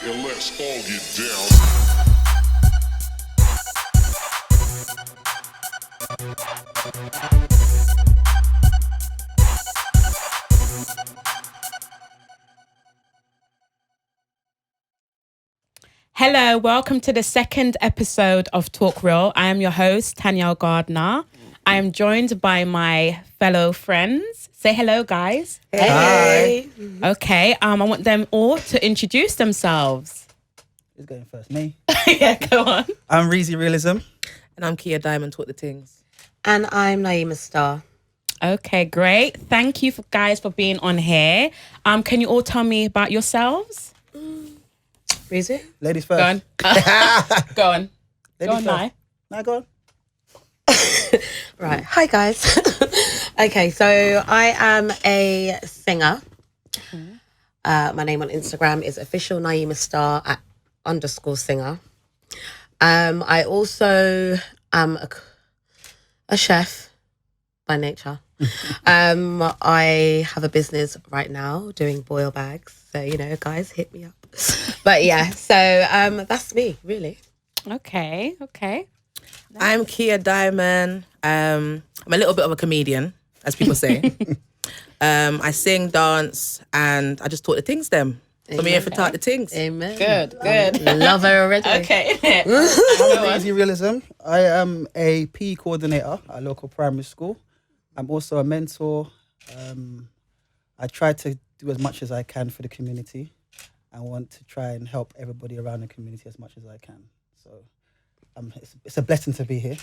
and let's all get down. Hello, welcome to the second episode of Talk Real. I am your host, Tanielle Gardner. I am joined by my fellow friends. Say hello, guys. Hey. Hi. Okay, I want them all to introduce themselves. Who's going first? Me? Yeah, go on. I'm Reezy Realism. And I'm Kia Diamond, Talk the Things. And I'm Nyima Star. Okay, great. Thank you guys for being on here. Can you all tell me about yourselves? Reezy? Ladies first. Go on. Go on. Ladies Go on, first. Nye. Nah, go on. Right. Hi, guys. Okay, so I am a singer. My name on Instagram is official Nyima Star _singer. I also am a chef by nature. I have a business right now doing boil bags. So, you know, guys, hit me up. But yeah, so that's me, really. Okay. I'm Kia Diamond. I'm a little bit of a comedian, as people say. I sing, dance, and I just talk the things them. So I'm here for talk the things. Amen. Good. Love her already. Okay. I'm Reezy Realism. I am a PE coordinator at a local primary school. I'm also a mentor. I try to do as much as I can for the community. I want to try and help everybody around the community as much as I can. So it's a blessing to be here.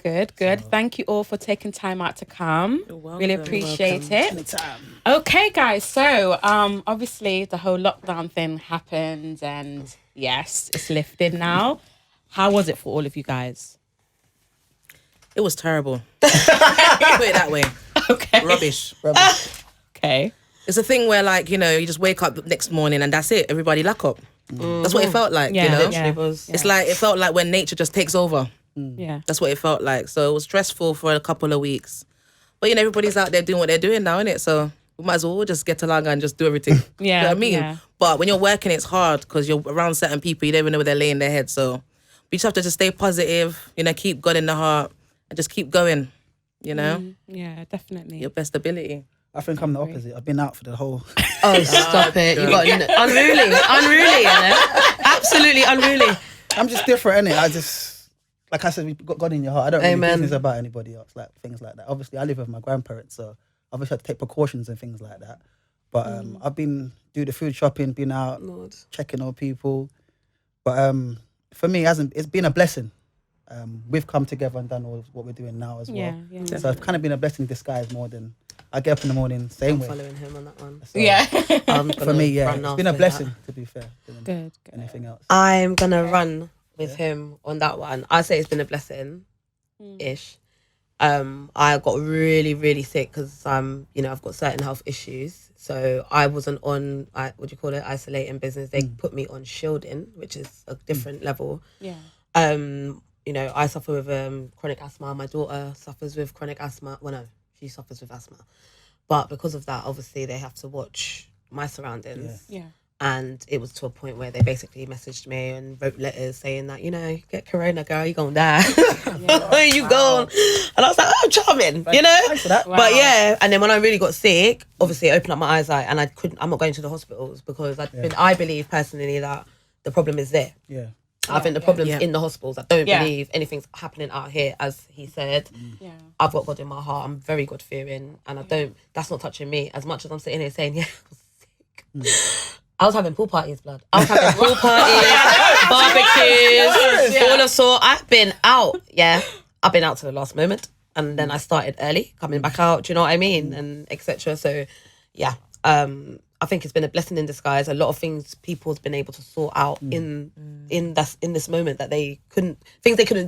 Good. Thank you all for taking time out to come. You're welcome. Really appreciate it. Anytime. Okay, guys. So, obviously the whole lockdown thing happened, and yes, it's lifted now. How was it for all of you guys? It was terrible. Put it that way. Okay. Rubbish. Okay. It's a thing where, like, you know, you just wake up the next morning and that's it. Everybody lock up. That's what it felt like, Yeah, you know? yeah. It's like, it felt like when nature just takes over. Yeah. That's what it felt like. So it was stressful for a couple of weeks. But, you know, everybody's out there doing what they're doing now, innit? So we might as well just get along and just do everything. Yeah, You know what I mean? yeah. But when you're working, it's hard because you're around certain people. You don't even know where they're laying their head. So we just have to just stay positive, you know, keep God in the heart and just keep going, you know? Yeah, definitely. Your best ability. I think I'm the opposite. I've been out for the whole... Oh, stop it. You got unruly, you know? Absolutely unruly. I'm just different, innit? I just... Like I said, we've got God in your heart. I don't really Amen. business about anybody else, like things like that. Obviously, I live with my grandparents, so obviously I have to take precautions and things like that. But I've been doing the food shopping, been out, Lord. checking on people. But for me, it's been a blessing. We've come together and done all what we're doing now as well. Yeah. So it's kind of been a blessing in disguise more than... I get up in the morning, same way. Following him on that one. So Yeah. for me, yeah, run it's been a after blessing, that. to be fair, than Good. anything else. I'm going to run with him on that one. I say it's been a blessing-ish. I got really, really sick because you know, I've got certain health issues. So I wasn't on, isolating business. They put me on shielding, which is a different level. Yeah. You know, I suffer with chronic asthma. My daughter suffers with chronic asthma. Well, no, she suffers with asthma. But because of that, obviously, they have to watch my surroundings. Yeah. And it was to a point where they basically messaged me and wrote letters saying that, you know, get corona, girl, you're going to die. Where you going? And I was like, oh, charming, you know? Thanks for that. Wow. But yeah, and then when I really got sick, obviously it opened up my eyes and I'm not going to the hospitals because I believe personally that the problem is there. Yeah. I think the problem's Yeah. in the hospitals. I don't Yeah. believe anything's happening out here, as he said. Yeah. I've got God in my heart. I'm very God fearing, and that's not touching me. As much as I'm sitting here saying, yeah, I was sick. I was having pool parties, blood. I was having pool parties, barbecues, all of sort. I've been out, I've been out to the last moment, and then I started early, coming back out. Do you know what I mean? And etc. So, yeah. I think it's been a blessing in disguise. A lot of things people's been able to sort out in this moment that they couldn't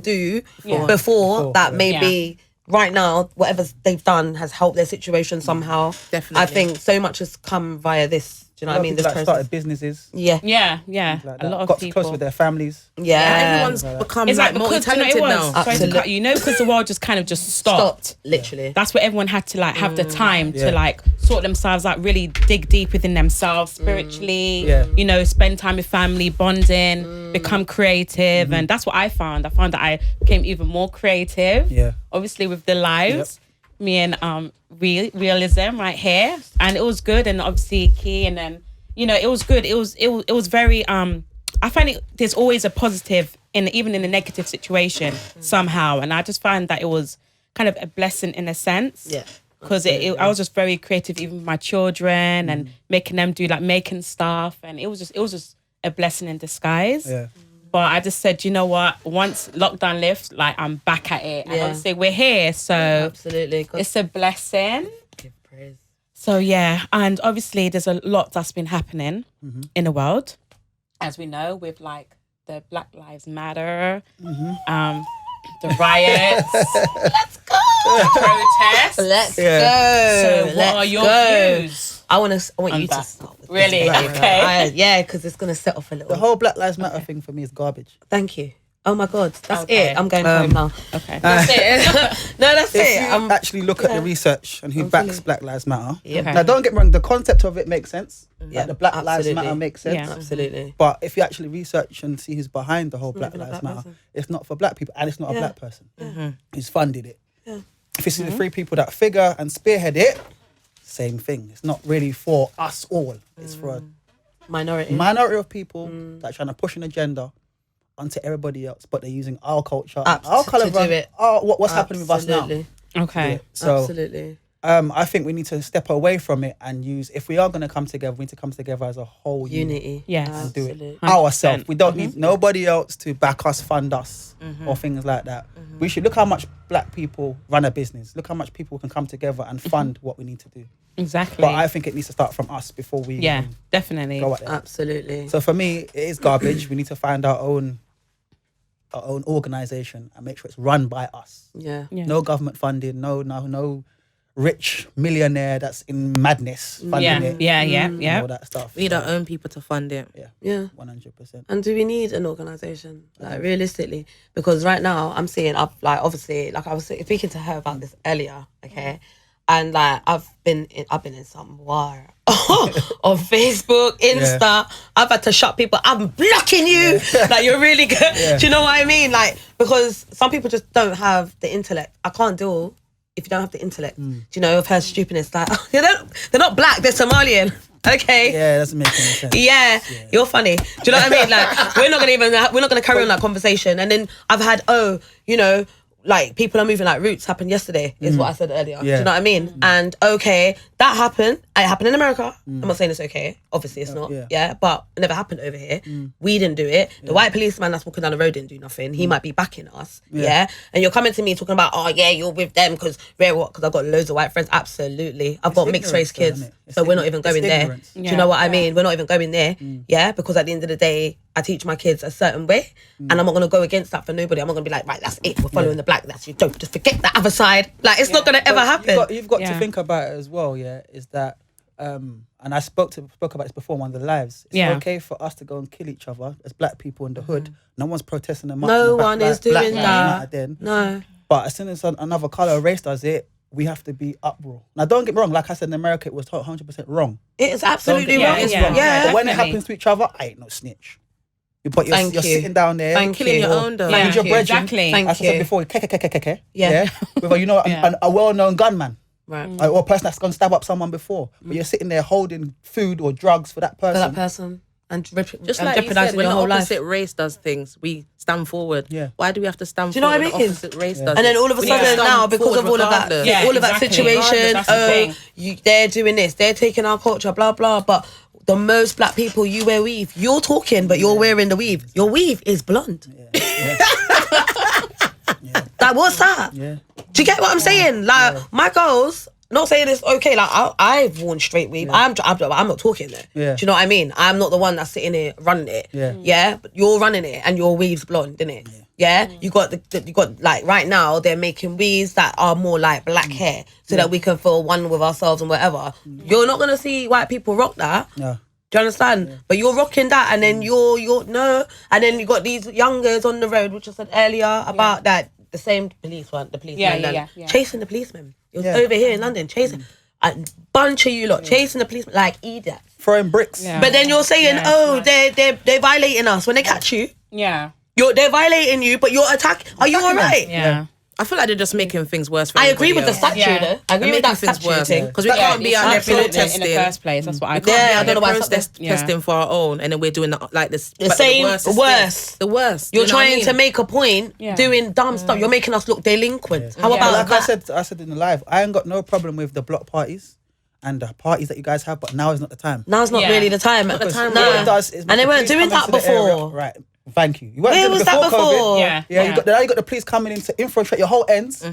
do before that maybe right now whatever they've done has helped their situation somehow. Definitely. I think so much has come via this Do you know what I mean? This This started businesses. Yeah. Yeah. Like A lot of got people. close with their families. Yeah. Everyone's become It's like like because, you know, multi-talented it was, now. sorry to cut you, because the world just kind of just stopped. Literally. That's where everyone had to like have the time Yeah. to like sort themselves out, really dig deep within themselves spiritually, Yeah. you know, spend time with family, bonding, become creative. And that's what I found. I found that I became even more creative. Yeah. Obviously with the lives, me and Realism right here. And it was good. And obviously Key, and then, you know, it was good. It was very I find there's always a positive even in a negative situation somehow. And I just find that it was kind of a blessing in a sense. Yeah. Because I was just very creative, even with my children, and making them do like making stuff, and it was just a blessing in disguise. Yeah. But I just said, you know what? Once lockdown lifts, like I'm back at it, and Yeah. obviously we're here, so Absolutely. God, it's a blessing. give praise. So yeah, and obviously there's a lot that's been happening in the world, as we know, with like the Black Lives Matter, the riots, Let's go. the protests. Let's Yeah. go. So what are your views? I want you that? to start with Really? this. Okay. Yeah, because it's going to set off a little. The whole Black Lives Matter thing for me is garbage. Thank you. Oh my God, that's Okay. it. I'm going home now. Okay. That's it. No, that's If it. you actually look at the research and who backs fully- Black Lives Matter, Yep. Okay. now don't get me wrong, the concept of it makes sense. Yeah, Like the Black Lives absolutely. Matter makes sense. Yeah. Absolutely. But if you actually research and see who's behind the whole Black even a Lives black Matter, person. it's not for black people, and it's not a Yeah. black person who's funded it. Yeah. If you see the three people that figure and spearhead it, same thing. It's not really for us all. It's for a Minority. minority of people that are trying to push an agenda onto everybody else, but they're using our culture, our to colour, do it. what's happening with us now. Absolutely. Okay. So Absolutely. I think we need to step away from it and use, if we are going to come together, we need to come together as a whole unit Unity. Yes. and do it Absolutely. ourselves. We don't need nobody else to back us, fund us, or things like that. We should look how much black people run a business. Look how much people can come together and fund what we need to do. Exactly. But I think it needs to start from us before we yeah, even definitely. go out there. Absolutely. So for me, it is garbage. We need to find our own organization and make sure it's run by us. Yeah. Yeah. No government funding. No rich millionaire that's in madness funding Yeah, it. yeah, yeah, and yeah. all that stuff. We need our own people to fund it. Yeah. 100%. And do we need an organisation, like realistically? Because right now I'm seeing, obviously, like I was speaking to her about this earlier, okay, and like I've been in some war on Facebook, Insta. I've had to shut people. I'm blocking you. Like you're really good. Do you know what I mean? Like because some people just don't have the intellect. I can't deal if you don't have the intellect. Do you know of her stupidness? Like they're not black. They're Somalian. Okay. Yeah, it doesn't make any sense. Yeah, you're funny. Do you know what I mean? Like, we're not gonna carry on that conversation. And then I've had, like people are moving like roots happened yesterday, is what I said earlier. Do Yeah. you know what I mean? And okay, that happened. It happened in America. I'm not saying it's okay. Obviously it's not. yeah. Yeah, but it never happened over here. We didn't do it. The white policeman that's walking down the road didn't do nothing. He might be backing us. Yeah. And you're coming to me talking about, oh yeah, you're with them because I've got loads of white friends. Absolutely. I've got mixed race ignorance though, kids. innit? It's So we're not even ignorance. going It's there. ignorance. Do you know what I mean? We're not even going there. Mm. Yeah, because at the end of the day, I teach my kids a certain way, Mm. and I'm not gonna go against that for nobody. I'm not gonna be like, right, that's it. We're following the black. That's you. Don't just forget that other side. Like it's not gonna ever happen. You've got Yeah. to think about it as well, yeah, is that and I spoke about this before in one of the lives. It's Yeah. okay for us to go and kill each other as black people in the hood. No one's protesting the march. No on the one Black is doing Lives that. Matter then. No. But as soon as another colour race does it, we have to be uproar. Now, don't get me wrong. Like I said, in America, it was 100% wrong. It is Don't absolutely get me wrong. wrong, it's Yeah. wrong. Yeah. But when it Definitely. happens to each other, I ain't no snitch. But you're Thank you. sitting down there, Thank Killing you. your own though. Yeah. with your you, brethren, exactly. Thank as I said you. before, Yeah. with a, Yeah. a well-known gunman. Right. Or a person that's gone stab up someone before. But you're sitting there holding food or drugs for that For person. that person and Just like you said, jeopardizing when your the whole life. opposite race does things, we stand forward. Yeah. Why do we have to stand Do you know forward what I when mean? the opposite race does And then it? all of a We need to sudden stand now, because forward of all of that, regardless. Yeah, all of that exactly. situation, That's the thing. they're doing this, they're taking our culture, blah blah. But the most black people, you wear weave. You're talking, but you're wearing the weave. Your weave is blonde. Like what's that? Yeah. Do you get what I'm saying? Like my girls. Not saying it's okay. Like I've worn straight weave. I'm not talking there. Yeah. Do you know what I mean? I'm not the one that's sitting here running it. Yeah. Yeah. But you're running it, and your weave's blonde, isn't it? Yeah. You got you got like right now they're making weaves that are more like black hair, so that we can feel one with ourselves and whatever. You're not gonna see white people rock that. No. Do you understand? But you're rocking that, and then you're no, and then you got these youngers on the road, which I said earlier about that. The same policeman, chasing the policeman. It was over here in London, chasing a bunch of you lot, chasing the policeman like idiots, throwing bricks. Yeah. But then you're saying, they're violating us when they catch you. Yeah. They're violating you, but you're attacking. Are you all right? Yeah. I feel like they're just making things worse for I agree with the everybody statue, else. though. I agree with that things statue worse thing. because we can't be out there protesting in the first place. That's what I We can't Yeah, be I out don't there know why it's protesting for our own, and then we're doing like this. The but same, worst is worse. The worst. You're You know what I trying mean? to make a point, doing dumb stuff. You're making us look delinquent. How about Like that? I said in the live, I ain't got no problem with the block parties and the parties that you guys have, but now is not the time. Now's not really the time. Because No. what it does is And they the weren't police doing come that into the area- before. Right. Thank you. You weren't Where doing it was that before COVID. before? Yeah. Now you got the police coming in to infiltrate your whole ends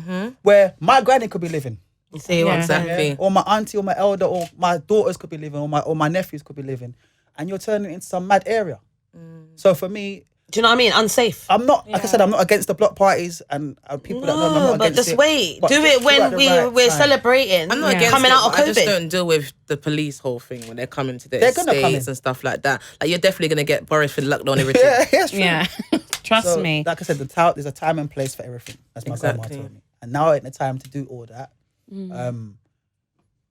where my granny could be living. You see what I'm saying? Exactly. Or my auntie or my elder or my daughters could be living or my nephews could be living. And you're turning it into some mad area. So for me, Do you know what I mean? Unsafe. I'm not, like I said, I'm not against the block parties and people that know I'm not but against just it. wait. But Do just it do when at the right we're time. celebrating. I'm not against coming it, out of but I just COVID. don't deal with the police whole thing when they're coming to the They're gonna come estates in. and stuff like that. Like you're definitely gonna get Boris for lockdown everything. Yeah, it's true. Yeah. Trust So, me. like I said, there's a time and place for everything. That's my grandma Exactly. told me. And now ain't the time to do all that.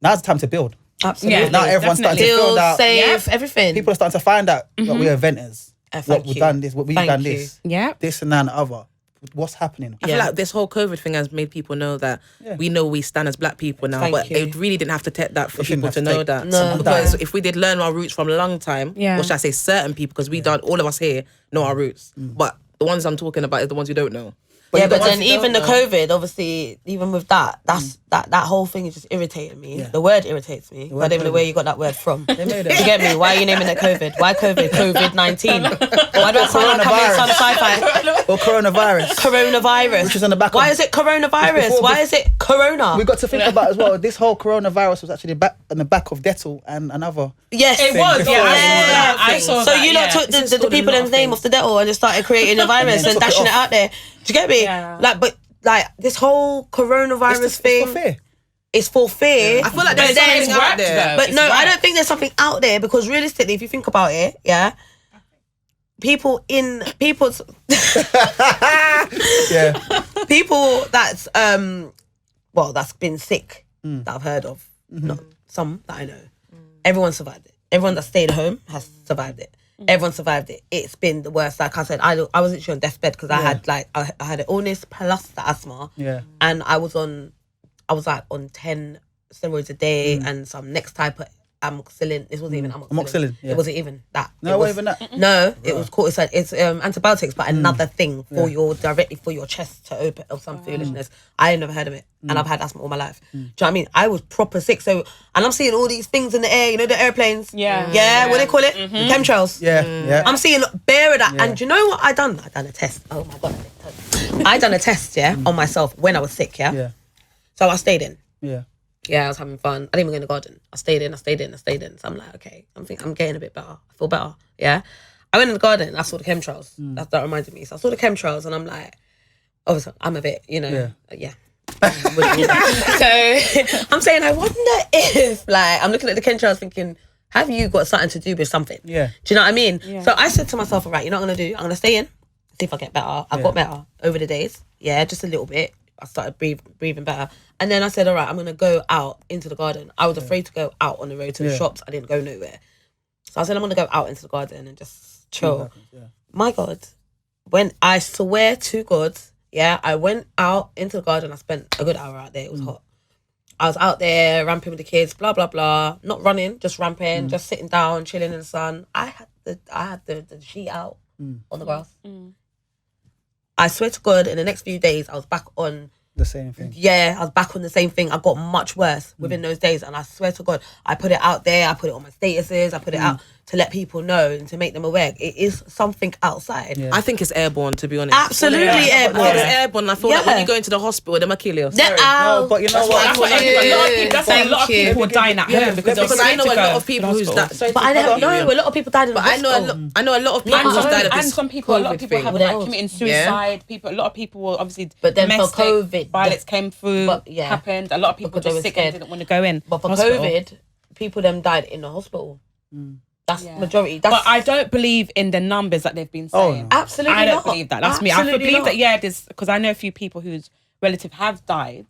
Now's the time to build. Absolutely. Yeah. Now everyone's starting to Build, build out. save, everything. People are starting to find out that we're inventors. Thank What we've you. done this, what we've Thank done you. this, Yeah. this and that and the other. What's happening? I feel like this whole COVID thing has made people know that we know we stand as black people now, Thank but you. it really didn't have to take that for It shouldn't people to have know to that. take some Because time. if we did learn our roots from a long time, Yeah. or should I say certain people, because we don't, all of us here know our roots, but the ones I'm talking about is the ones you don't know. Yeah, you but got then ones you even the don't know. COVID, obviously, even with that, that whole thing is just irritating me. Yeah. The word irritates me. I word don't even know COVID. where you got that word from. They made Do it. you get me? Why are you naming it COVID? Why COVID? COVID-19. Why do I sound like I'm in some sci-fi? Or coronavirus. Coronavirus. Which is on the back Why of- is it coronavirus? Before- Why is it corona? We got to think about as well. This whole coronavirus was actually back on the back of Dettol and another. Yes, It was, before yeah. that. I saw So that. you yeah. lot took This is the called a people lot them's of name things. off the devil and just started creating a virus and took it dashing it off. out there. Do you get me? Yeah. Like this whole coronavirus It's thing. for fear. It's for fear. I feel like But there's then- something out there. But It's no, I right. don't think there's something out there because realistically, if you think about it, yeah, people's Yeah. people that's that's been sick that I've heard of, not some that I know. Everyone survived it. Everyone that stayed home has survived it. Everyone survived it. It's been the worst. Like I said, I was literally on deathbed because I had I had an illness plus the asthma. Yeah. And I was on 10 steroids a day and some next type of amoxicillin. This wasn't even amoxicillin. Amoxicillin, yeah. It wasn't even that. No, It what was, even that? No, it was called, it's antibiotics, but another thing for directly for your chest to open or some foolishness. I ain't never heard of it. And I've had asthma all my life. Do you know what I mean? I was proper sick. So, and I'm seeing all these things in the air, you know, the airplanes. Yeah. Yeah, what do they call it? Chemtrails. Yeah. Yeah. I'm seeing bare of that. And do you know what I done? I done a test. Oh my God. I done a test, on myself when I was sick, Yeah. So I stayed in. Yeah. Yeah, I was having fun. I didn't even go in the garden. I stayed in. So I'm like, okay, I'm getting a bit better. I feel better. Yeah. I went in the garden. I saw the chemtrails. That reminded me. So I saw the chemtrails and I'm like, obviously, I'm a bit, yeah. So I'm saying, I wonder if, like, I'm looking at the chemtrails thinking, have you got something to do with something? Yeah. Do you know what I mean? Yeah. So I said to myself, all right, you know what I'm going to do? I'm going to stay in, see if I get better. I got better over the days. Yeah, just a little bit. I started breathing better. And then I said, all right, I'm going to go out into the garden. I was afraid to go out on the road to the shops. I didn't go nowhere. So I said, I'm going to go out into the garden and just chill. My God, when I swear to God, I went out into the garden. I spent a good hour out there. It was hot. I was out there ramping with the kids, blah, blah, blah. Not running, just ramping, just sitting down, chilling in the sun. I had the sheet out on the grass. I swear to God, in the next few days, I was back on. The same thing. Yeah, I was back on the same thing. I got much worse within those days. And I swear to God, I put it out there. I put it on my statuses. I put it out to let people know and to make them aware. It is something outside. Yeah. I think it's airborne, to be honest. Absolutely I airborne. think it's airborne. I feel like when Yeah. you go into the hospital, they might kill you. No, but you know what? That's what a lot of people were dying at home because Because I know a lot of people who's that. But I never know. A lot of people died in the But I know a lot of people And who's died of and this some people, a lot of people COVID have thing. like committing suicide. A lot of people were obviously But then for domestic COVID, violence came through, but, yeah. happened. A lot of people Because they just were sick scared. and didn't want to go in. But for hospital. COVID, people them died in the hospital. That's majority. That's, But I don't believe in the numbers that they've been saying. no. absolutely I don't not. believe that. That's me. I Absolutely believe not. that, there's, because I know a few people whose relative have died,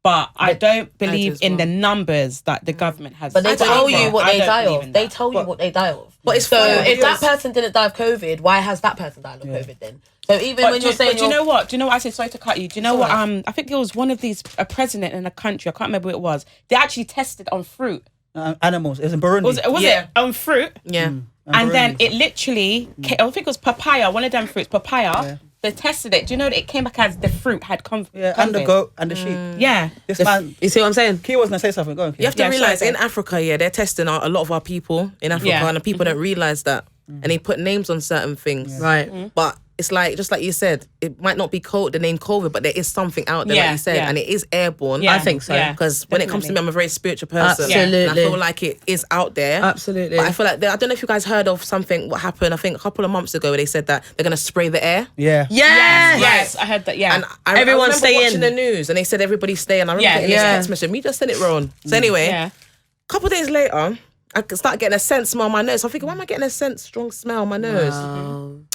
but I don't believe as in the well. numbers that the government has. But they tell you what they die believe in of. They that. tell you what they die of. But it's so funny if that because- person didn't die of COVID, why has that person died of COVID then? So even But when you're saying, do you know what? Do you know what I said? Sorry to cut you. Do you know It's what? alright. I think it was one of these a president in a country. I can't remember who it was. They actually tested on fruit. Animals. It was in Burundi. Was Yeah. it on fruit? Yeah. And then Burundi. it literally, I think it was papaya, one of them fruits, papaya. They tested it. Do you know that it came back as the fruit had come? Yeah, and the goat and the sheep. Yeah. This man, you see what I'm saying? Key was gonna say something. Go on, Key. You have to Yeah, realize sorry, in Africa, they're testing a lot of our people in Africa, Yeah. and the people don't realize that, and they put names on certain things. Right. But it's like, just like you said, it might not be the name COVID, but there is something out there, Yeah, like you said, yeah. and it is airborne. Yeah, I think so. yeah, Because when it comes to me, definitely. I'm a very spiritual person. Absolutely. And I feel like it is out there. Absolutely. But I feel like, I don't know if you guys heard of something, what happened, I think a couple of months ago, where they said that they're going to spray the air. Yeah. Yes. Yes, I heard that. Yeah. And I Everyone remember stay watching in. the news, and they said everybody stay. And I remember Yeah, getting yeah. this text message. Me just sent it wrong. So anyway, yeah. a couple of days later, I start getting a scent smell on my nose. I'm thinking, why am I getting a scent strong smell on my nose?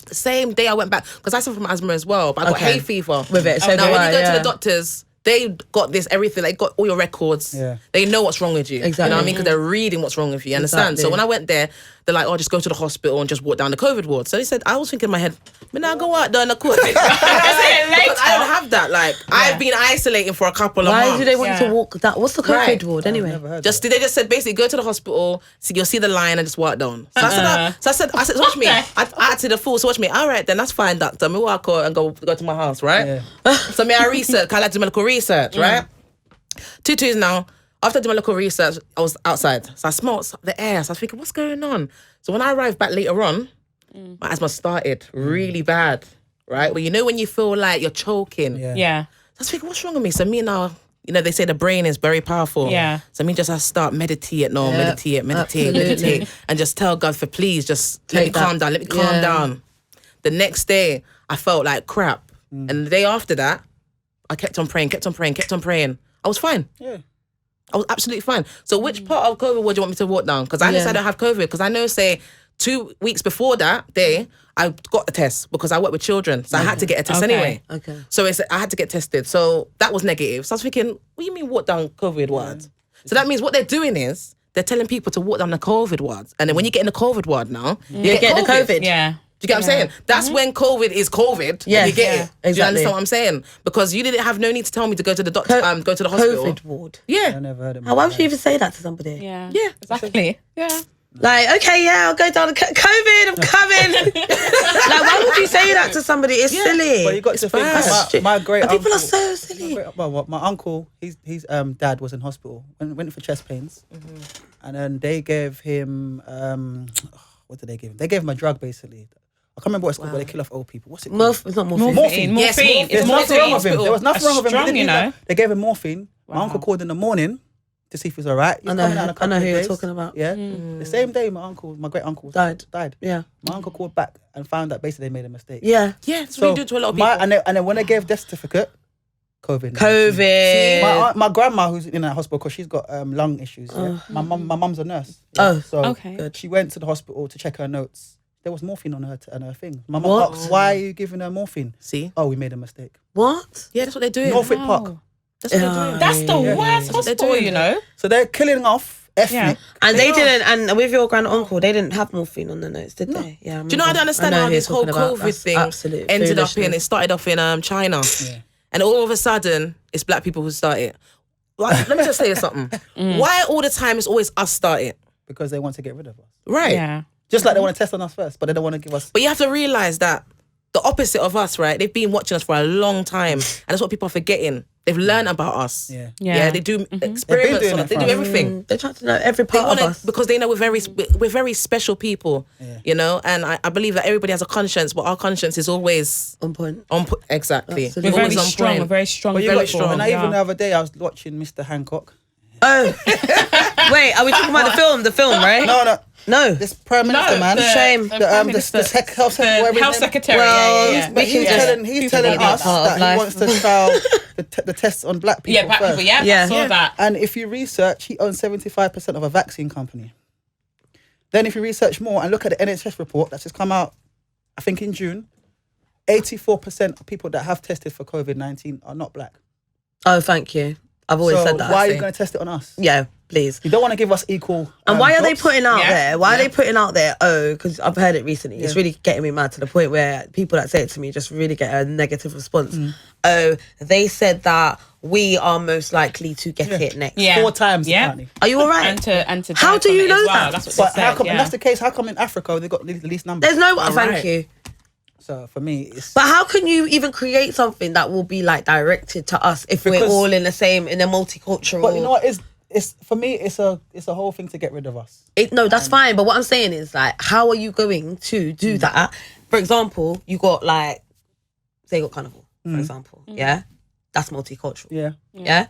The same day I went back, because I suffer from asthma as well, but I got Okay. hay fever. With it, so now do when I, you go to yeah. the doctors, they got this, everything. They got all your records. Yeah. They know what's wrong with you. You know Exactly. what I mean? Because they're reading what's wrong with you. You understand? Exactly. So when I went there, they're like, oh, just go to the hospital and just walk down the COVID ward. So they said, I was thinking in my head, man, I'll go out there and I could. Because I don't have that. Like, I've been isolating for a couple of Why months. do they want you Yeah. to walk that? What's the COVID Right. ward anyway? Never heard Just that. they just said basically go to the hospital, so you'll see the line and just walk down. So I said, watch me. I acted a fool. So watch me. All right, then that's fine, doctor. Me walk out and go to my house, right? So me I research. I like to do medical research, right? 2 2s now. After doing my local research, I was outside, so I smelled the air. So I was thinking, what's going on? So when I arrived back later on, my asthma started really bad, right? Well, you know when you feel like you're choking. Yeah. Yeah. So I was thinking, what's wrong with me? So me now, they say the brain is very powerful. Yeah. So me just I start meditate, meditate, absolutely. and just tell God for please, just let me Take that. calm down, let me calm Yeah. down. The next day, I felt like crap. And the day after that, I kept on praying. I was fine. Yeah. I was absolutely fine. So which part of COVID would you want me to walk down? Because I just I don't have COVID. Because I know, say, 2 weeks before that day, I got a test because I work with children. So I had to get a test Okay. anyway. Okay. So I had to get tested. So that was negative. So I was thinking, what do you mean walk down COVID wards? So that means what they're doing is they're telling people to walk down the COVID wards. And then when you get in the COVID ward now, you get the COVID. Yeah. Do you get what I'm saying? That's when COVID is COVID. Yes, and you get yeah, it. Do you exactly. understand what I'm saying? Because you didn't have no need to tell me to go to the doctor, go to the hospital. COVID ward. I Yeah. never heard of it. Why would you even say that to somebody? Yeah. Yeah. Exactly. Yeah. Like, okay, yeah, I'll go down. COVID, I'm coming. Like, why would you say that to somebody? It's silly. But you got to think, bad. my great But uncle. people are so silly. My uncle, his dad was in hospital. Went for chest pains, and then they gave him what did they give him? They gave him a drug basically. I can't remember what it's called, where they kill off old people. What's it called? It's not morphine. Morphine. Yes, Morphine. morphine. There's It's nothing wrong with morphine. him. There was nothing wrong with him. Strong, They didn't you need know. that. They gave him morphine. My Wow. uncle called in the morning to see if he was all right. He's I know coming out in a who- couple I know of who you're days. talking about. Yeah. The same day, my great uncle Died. Died. Yeah. My uncle called back and found that basically they made a mistake. Yeah. Yeah, that's what you do to a lot of people. and then when they gave death certificate, COVID. COVID. My grandma, who's in that hospital, because she's got lung issues. Yeah? My mum's a nurse. Yeah? Oh, so okay. she went to the hospital to check her notes. There was morphine on her thing. My mum What? asked, "Why are you giving her morphine?" See? Oh, we made a mistake. What? Yeah, that's what they're doing. Norfolk Wow. Park. That's what they're doing. That's the Yeah. worst hospital, doing you know. So they're killing off ethnic. And they didn't, and with your grand uncle, they didn't have morphine on the notes, did they? Yeah. Do you know, I don't understand how this whole COVID thing ended up in, it started off in China. Yeah. And all of a sudden, it's black people who start it. Like, let me just say something. Why all the time it's always us start it? Because they want to get rid of us. Right. Yeah. Just like they want to test on us first, but they don't want to give us. But you have to realise that the opposite of us, right? They've been watching us for a long time. And that's what people are forgetting. They've learned about us. Yeah. Yeah. They do They've been experiments doing on it us. They for do us. everything. They try to know every They part want of us. because they know we're very special people, you know. And I believe that everybody has a conscience, but our conscience is always On point. exactly. Absolutely. We're Always very on strong. point. We're very strong. But you Very got strong, And yeah. even the other day, I was watching Mr. Hancock. Oh. Wait, are we talking about the film, right? No. No. This Prime Minister, man. Shame. The health secretary. whatever his Health name- secretary. Well, yeah. But he's telling us part of that life. he wants to trial the tests on black people Yeah, black first. people. Yeah, Yeah. I saw that. And if you research, he owns 75% of a vaccine company. Then if you research more and look at the NHS report that's just come out, I think in June, 84% of people that have tested for COVID-19 are not black. Oh, thank you. I've always said that. Why I are you think. going to test it on us? Yeah, please. You don't want to give us equal. And why are they jobs? putting out Yeah. there? Why are they putting out there? Oh, because I've heard it recently. It's Yeah. really getting me mad to the point where people that say it to me just really get a negative response. Mm. Oh, they said that we are most likely to get it next. Yeah. 4 times Yeah. apparently. Are you all right? And to How die do from you it know as well. that? That's what But they how said, come? yeah. And that's the case. How come in Africa they got the least numbers? There's no. All Thank right. you. So for me, it's But how can you even create something that will be like directed to us if we're Because- all in a multicultural? But you know what? It's for me. It's a whole thing to get rid of us. No, that's fine. But what I'm saying is, like, how are you going to do that? For example, you got like, say, you got carnival, for example. Yeah, that's multicultural. Yeah, Yeah,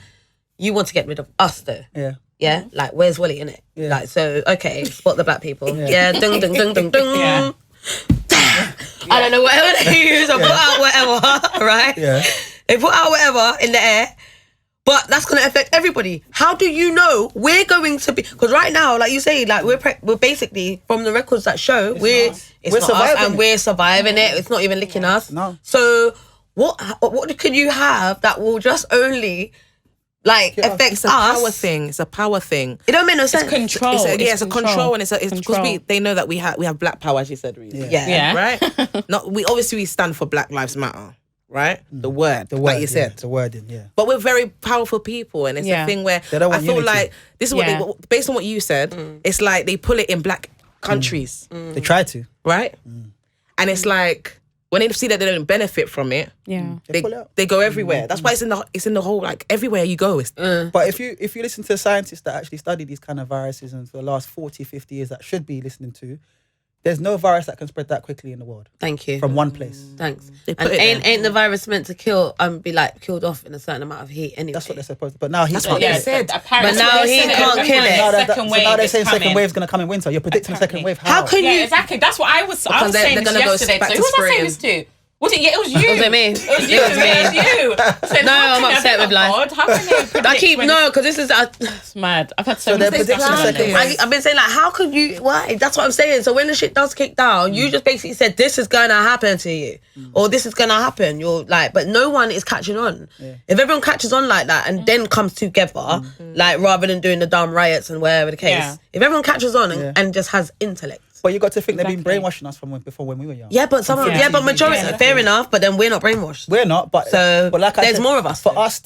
you want to get rid of us though. yeah. Yeah, like where's Willie in it? Yeah. Like, so okay, spot the black people. Yeah, ding ding ding ding ding. Yeah. I don't know whatever they use or put out whatever, right? Yeah. They put out whatever in the air. But that's going to affect everybody. How do you know we're going to be? Because right now, like you say, like we're basically from the records that show we're not us surviving and it. we're surviving it. It's not even licking us. No. So what could you have that will just only like affect It's a us? power thing. It's a power thing. It don't make no sense. Control. It's a control, and it's because Control. they know that we have black power, as you said, Reezy. Yeah. Yeah. Right? Not we obviously stand for Black Lives Matter, right? The word, The word, like you said. the wording, yeah. But we're very powerful people, and it's Yeah. a thing where They don't I want feel unity. like this is what Yeah. they, based on what you said, it's like they pull it in black countries, They try to. right? And it's like when they see that they don't benefit from it, Yeah. They pull it out. they go everywhere. That's why it's in the whole like everywhere you go. It's But if you listen to scientists that actually study these kind of viruses and for the last 40, 50 years that should be listening to, there's no virus that can spread that quickly in the world Thank you. from one place. Thanks. They put And it ain't the virus meant to kill be like killed off in a certain amount of heat anyway? That's what they're supposed to. But now he's That's what they said. Apparently, But now he can't kill it. Now, Second wave so now they're is saying second coming. wave's going to come in winter. You're predicting a second wave. How can Yeah, you? exactly. That's what I was Because saying they're this gonna go yesterday. back So to who was I saying spring. this to? Was it? Yeah, it was you. Was it me? It was you. It was you. So No, how I'm can upset they with be life. God? How can they predict I keep when because this is. it's mad. I've had so So they're many predicting a discussions. second wave. I've been saying like, how could you? Why? That's what I'm saying. So when the shit does kick down, you just basically said this is gonna happen to you, or this is gonna happen. You're like, but no one is catching on. If everyone catches on like that and then comes together, like rather than doing the dumb riots and whatever the case, Yeah. if everyone catches on and just has intellect. But you got to think they've been Exactly. brainwashing us before when we were young. Yeah, but some, Yeah. but majority, Yeah. fair enough. But then we're not brainwashed. We're not, but So, but like I there's said, more of us For then. us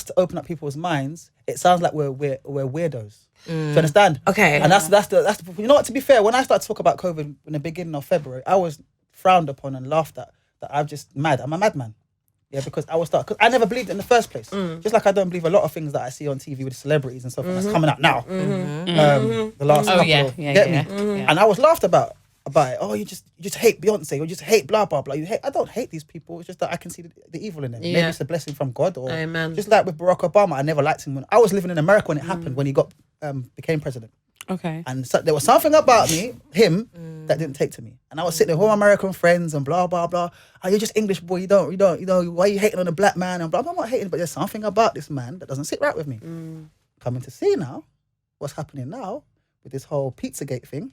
to open up people's minds, it sounds like we're weirdos. Do you understand? Okay. And that's the you know what? To be fair, when I started to talk about COVID in the beginning of February, I was frowned upon and laughed at. That I'm just mad. I'm a madman. Yeah, because because I never believed it in the first place. Just like I don't believe a lot of things that I see on TV with celebrities and stuff that's coming out now. The last Oh, couple yeah, of, yeah, get yeah, me? yeah. And I was laughed about it. Oh, you just hate Beyonce, or you just hate blah blah blah. I don't hate these people. It's just that I can see the evil in them. Maybe Yeah. it's a blessing from God, or Amen. just like with Barack Obama, I never liked him when I was living in America when it happened, when he got became president. Okay. And so, there was something about him that didn't take to me. And I was sitting there with all my American friends and blah blah blah. Oh, you're just English boy. You don't. Why are you hating on a black man and blah? I'm not hating, but there's something about this man that doesn't sit right with me. Coming to see now, what's happening now with this whole Pizzagate thing.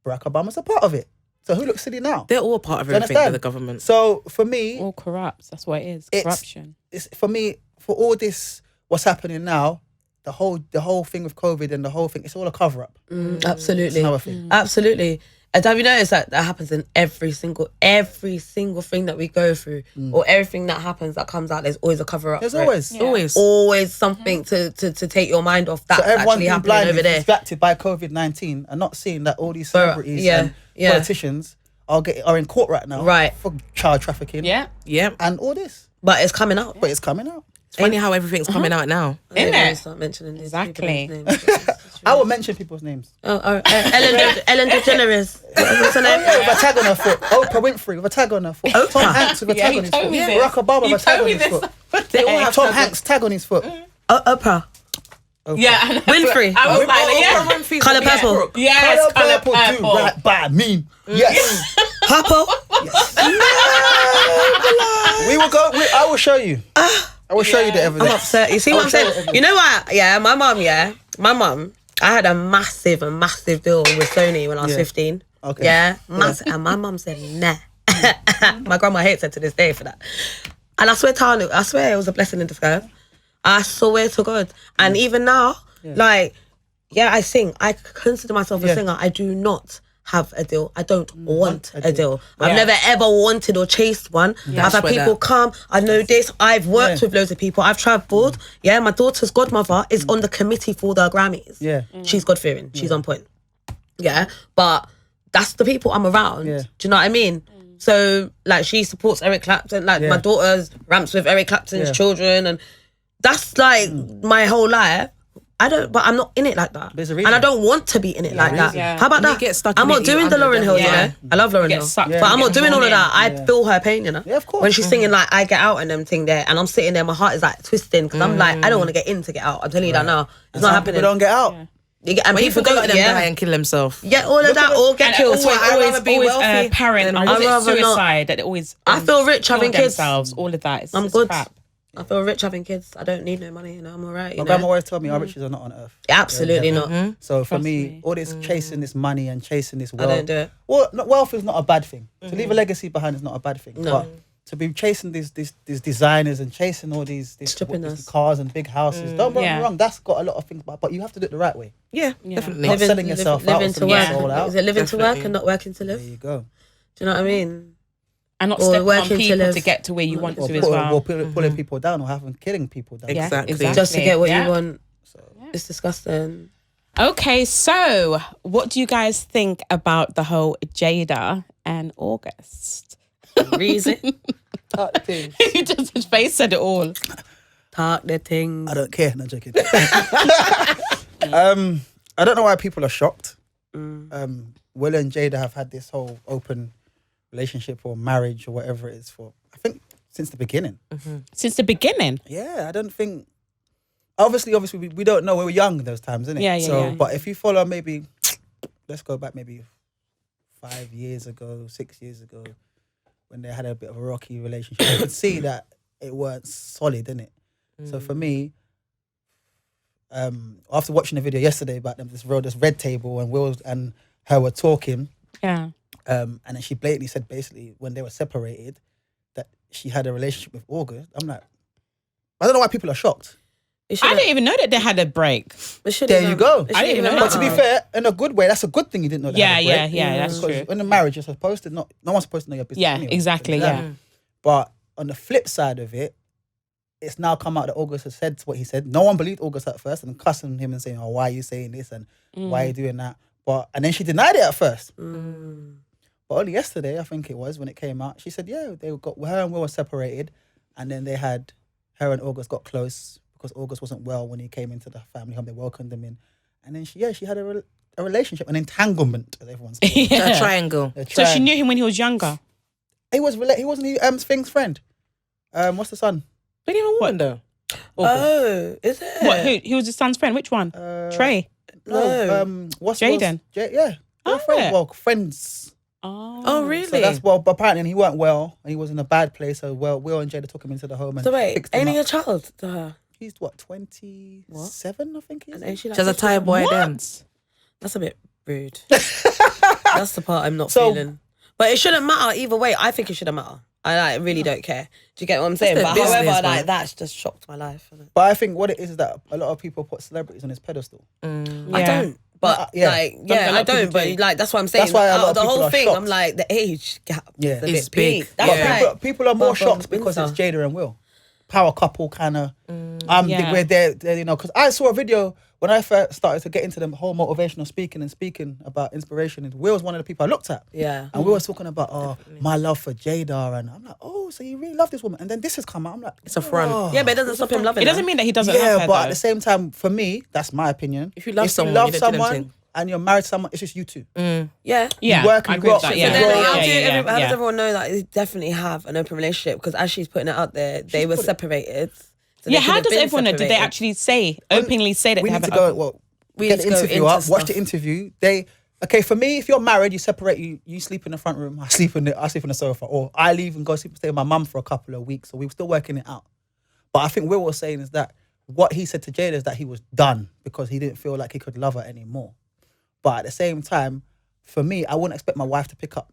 Barack Obama's a part of it. So who looks silly now? they're all part of Do you everything with understand? the government. So for me, All corrupt. That's what it is. It's- Corruption. it's for all this what's happening now, the whole thing with COVID and the whole thing, it's all a cover up. It's Absolutely. another thing. Absolutely. And have you noticed that happens in every single thing that we go through, or everything that happens that comes out? There's always a cover up. There's for it. always something to take your mind off that's so everyone's actually been happening blinded, over there. distracted by COVID-19 and not seeing that all these celebrities and yeah. politicians are in court right now, Right. for child trafficking, Yeah. Yeah. and all this, But it's coming out. but it's coming out. It's funny how everything's coming out now. I don't Innit? wanna start mentioning these Exactly. people's names. I will mention people's names. Ellen DeGeneres. What's her name? Yeah, with a tag on her foot. Oprah Winfrey with a tag on her foot. Tom Hanks with a Yeah, tag you on his told foot. me this. Barack Obama You with a tag told on me his this. foot. They All have Tom Hanks tag on his foot. Oprah. Yeah. I know. Winfrey. I was Winfrey. like, yeah. Colour Purple. Yes. Colour do purple. right by me. Yes. Purple. We will go. I will show you. I will show you the evidence. I'm upset. You see what I'm saying? You know what? Yeah, my mum. I had a massive deal with Sony when I was 15. Okay. Yeah, massive. And my mum said, nah. My grandma hates her to this day for that. And I swear it was a blessing in disguise. I swear to God. And even now, like, I sing. I consider myself a singer. I do not have a deal. I don't want a deal. I've never ever wanted or chased one. I've had people come. I know this. I've worked with loads of people. I've travelled. Yeah, my daughter's godmother is on the committee for the Grammys. Yeah. She's God-fearing. She's on point. Yeah, but that's the people I'm around. Yeah. Do you know what I mean? So, like, she supports Eric Clapton. Like, my daughter's ramps with Eric Clapton's children, and that's like my whole life. But I'm not in it like that. There's a And reason. I don't want to be in it like that. Yeah. How about You that? get stuck I'm in not it, doing you the Lauryn Hill, understand. you know? I love Lauryn Get Hill. sucked But in, I'm not get doing all drawn of that. in. I feel her pain, you know? Yeah, of course. When she's singing, like, I Get Out and them thing there, and I'm sitting there, my heart is, like, twisting, because I'm like, I don't want to get in to get out. I'm telling you that now. It's not Some happening. people don't get out. And When you people forget go, let them die and kill themselves. Yeah, all of that, all get And killed. always, I'd rather be wealthy parent. than And rich. was I'd it rather not. suicide that it always? I feel rich having kill kids. themselves. All of that. It's I'm just good. crap. I feel rich having kids. I don't need no money, you know, I'm all right, you My know? grandma always told me our riches are not on earth. Absolutely not. So for Trust me, me. all this chasing this money and chasing this I wealth. don't do it. Well, wealth is not a bad thing. To leave a legacy behind is not a bad thing. No. But to be chasing these designers and chasing all these Stripping-us. cars and big houses. Don't get me Yeah. wrong, that's got a lot of things, but you have to do it the right way. Yeah, definitely. Not selling yourself out living or to selling work. your soul out. Is it living to work Definitely. and not working to There live? you go. Do you know what I mean? And not Or stepping on working to people live. to get to where you want Or, to as well. pulling people down or having killing people down. Yeah, Exactly. Just to get what Yeah. you want. It's disgusting. Okay, so what do you guys think about the whole Jada and August? Reason. You just his face said it all. Talk the things. I don't care. No, joking. I don't know why people are shocked. Will and Jada have had this whole open relationship or marriage or whatever it is for, I think, since the beginning. Since the beginning. Yeah, I don't think. Obviously, we don't know. We were young those times, isn't it? Yeah, yeah, So, yeah. but if you follow, maybe let's go back maybe 5 years ago, 6 years ago, when they had a bit of a rocky relationship, you could see that it weren't solid, innit? So for me, after watching the video yesterday about them, this red table and Will and her were talking, Yeah. and then she blatantly said basically when they were separated that she had a relationship with August. I'm like, I don't know why people are shocked. I didn't even know that they had a break. There you go. I didn't even know But to be that. fair, in a good way, that's a good thing you didn't know that. Yeah, had a yeah, break. yeah, that's Because true. in a marriage, you're supposed to not. No one's supposed to know your business. Yeah, anyway. exactly, yeah. But on the flip side of it, it's now come out that August has said what he said. No one believed August at first and cussing him and saying, "Oh, why are you saying this and why are you doing that?" And then she denied it at first. But only yesterday, I think it was when it came out, she said, "Yeah, her and Will were separated, and then her and August got close because August wasn't well when he came into the family home. They welcomed him in, and then she had a relationship, an entanglement, as everyone's called it. A triangle. So she knew him when he was younger. He wasn't Thing's friend. What's the son? But even woman though. Oh, is it? What? Who? He was his son's friend. Which one? Trey. No. What's Jaden? Yeah. Oh, Friends. yeah. Well, friends. Oh, really? So that's but apparently he weren't well and he was in a bad place. So Will and Jada took him into the home and So wait, fixed him ain't he a up. child to her? He's what, 27, I think he is. And ain't she like She's a Thai boy then. That's a bit rude. That's the part I'm not So- feeling. But it shouldn't matter either way. I think it shouldn't matter. I really don't care. Do you get what I'm saying? their But business, however, man. like that's just shocked my life. Innit? But I think what it is that a lot of people put celebrities on his pedestal. I Yeah. don't. But Yeah. like, a yeah, lot I of people don't. But do. like, that's what I'm saying. That's why a Out lot of of the people whole are thing, shocked. I'm like, the age gap. Yeah. is a It's bit big. peak. That's Yeah. like, People are more Bob shocked because it's Windsor. Jada and Will. Power couple kind of. Yeah. Where they're because I saw a video when I first started to get into the whole motivational speaking about inspiration. And Will was one of the people I looked at. yeah. And we were talking about, my love for Jada. And I'm like, oh, so you really love this woman. And then this has come out. I'm like, It's a front. oh. Yeah, but it doesn't stop him loving It doesn't her. mean that he doesn't Yeah, love her, but at though. the same time, for me, that's my opinion. If you love someone, you don't do them someone thing. and you're married to someone, it's just you two. Yeah. Yeah, work and I agree you with rock. that. So Yeah, Then Well, how, yeah, how yeah. does everyone know that they definitely have an open relationship? Because as she's putting it out there, they were separated. So Yeah, they how could have does been everyone know? Did they separated. actually say, openly say that We they need have to an go, open... We get need the to go interview into up, watch stuff. the interview. For me, if you're married, you separate, you sleep in the front room, I sleep on the sofa, or I leave and go stay with my mum for a couple of weeks, so we're still working it out. But I think what we're saying is that what he said to Jada is that he was done because he didn't feel like he could love her anymore. But at the same time, for me, I wouldn't expect my wife to pick up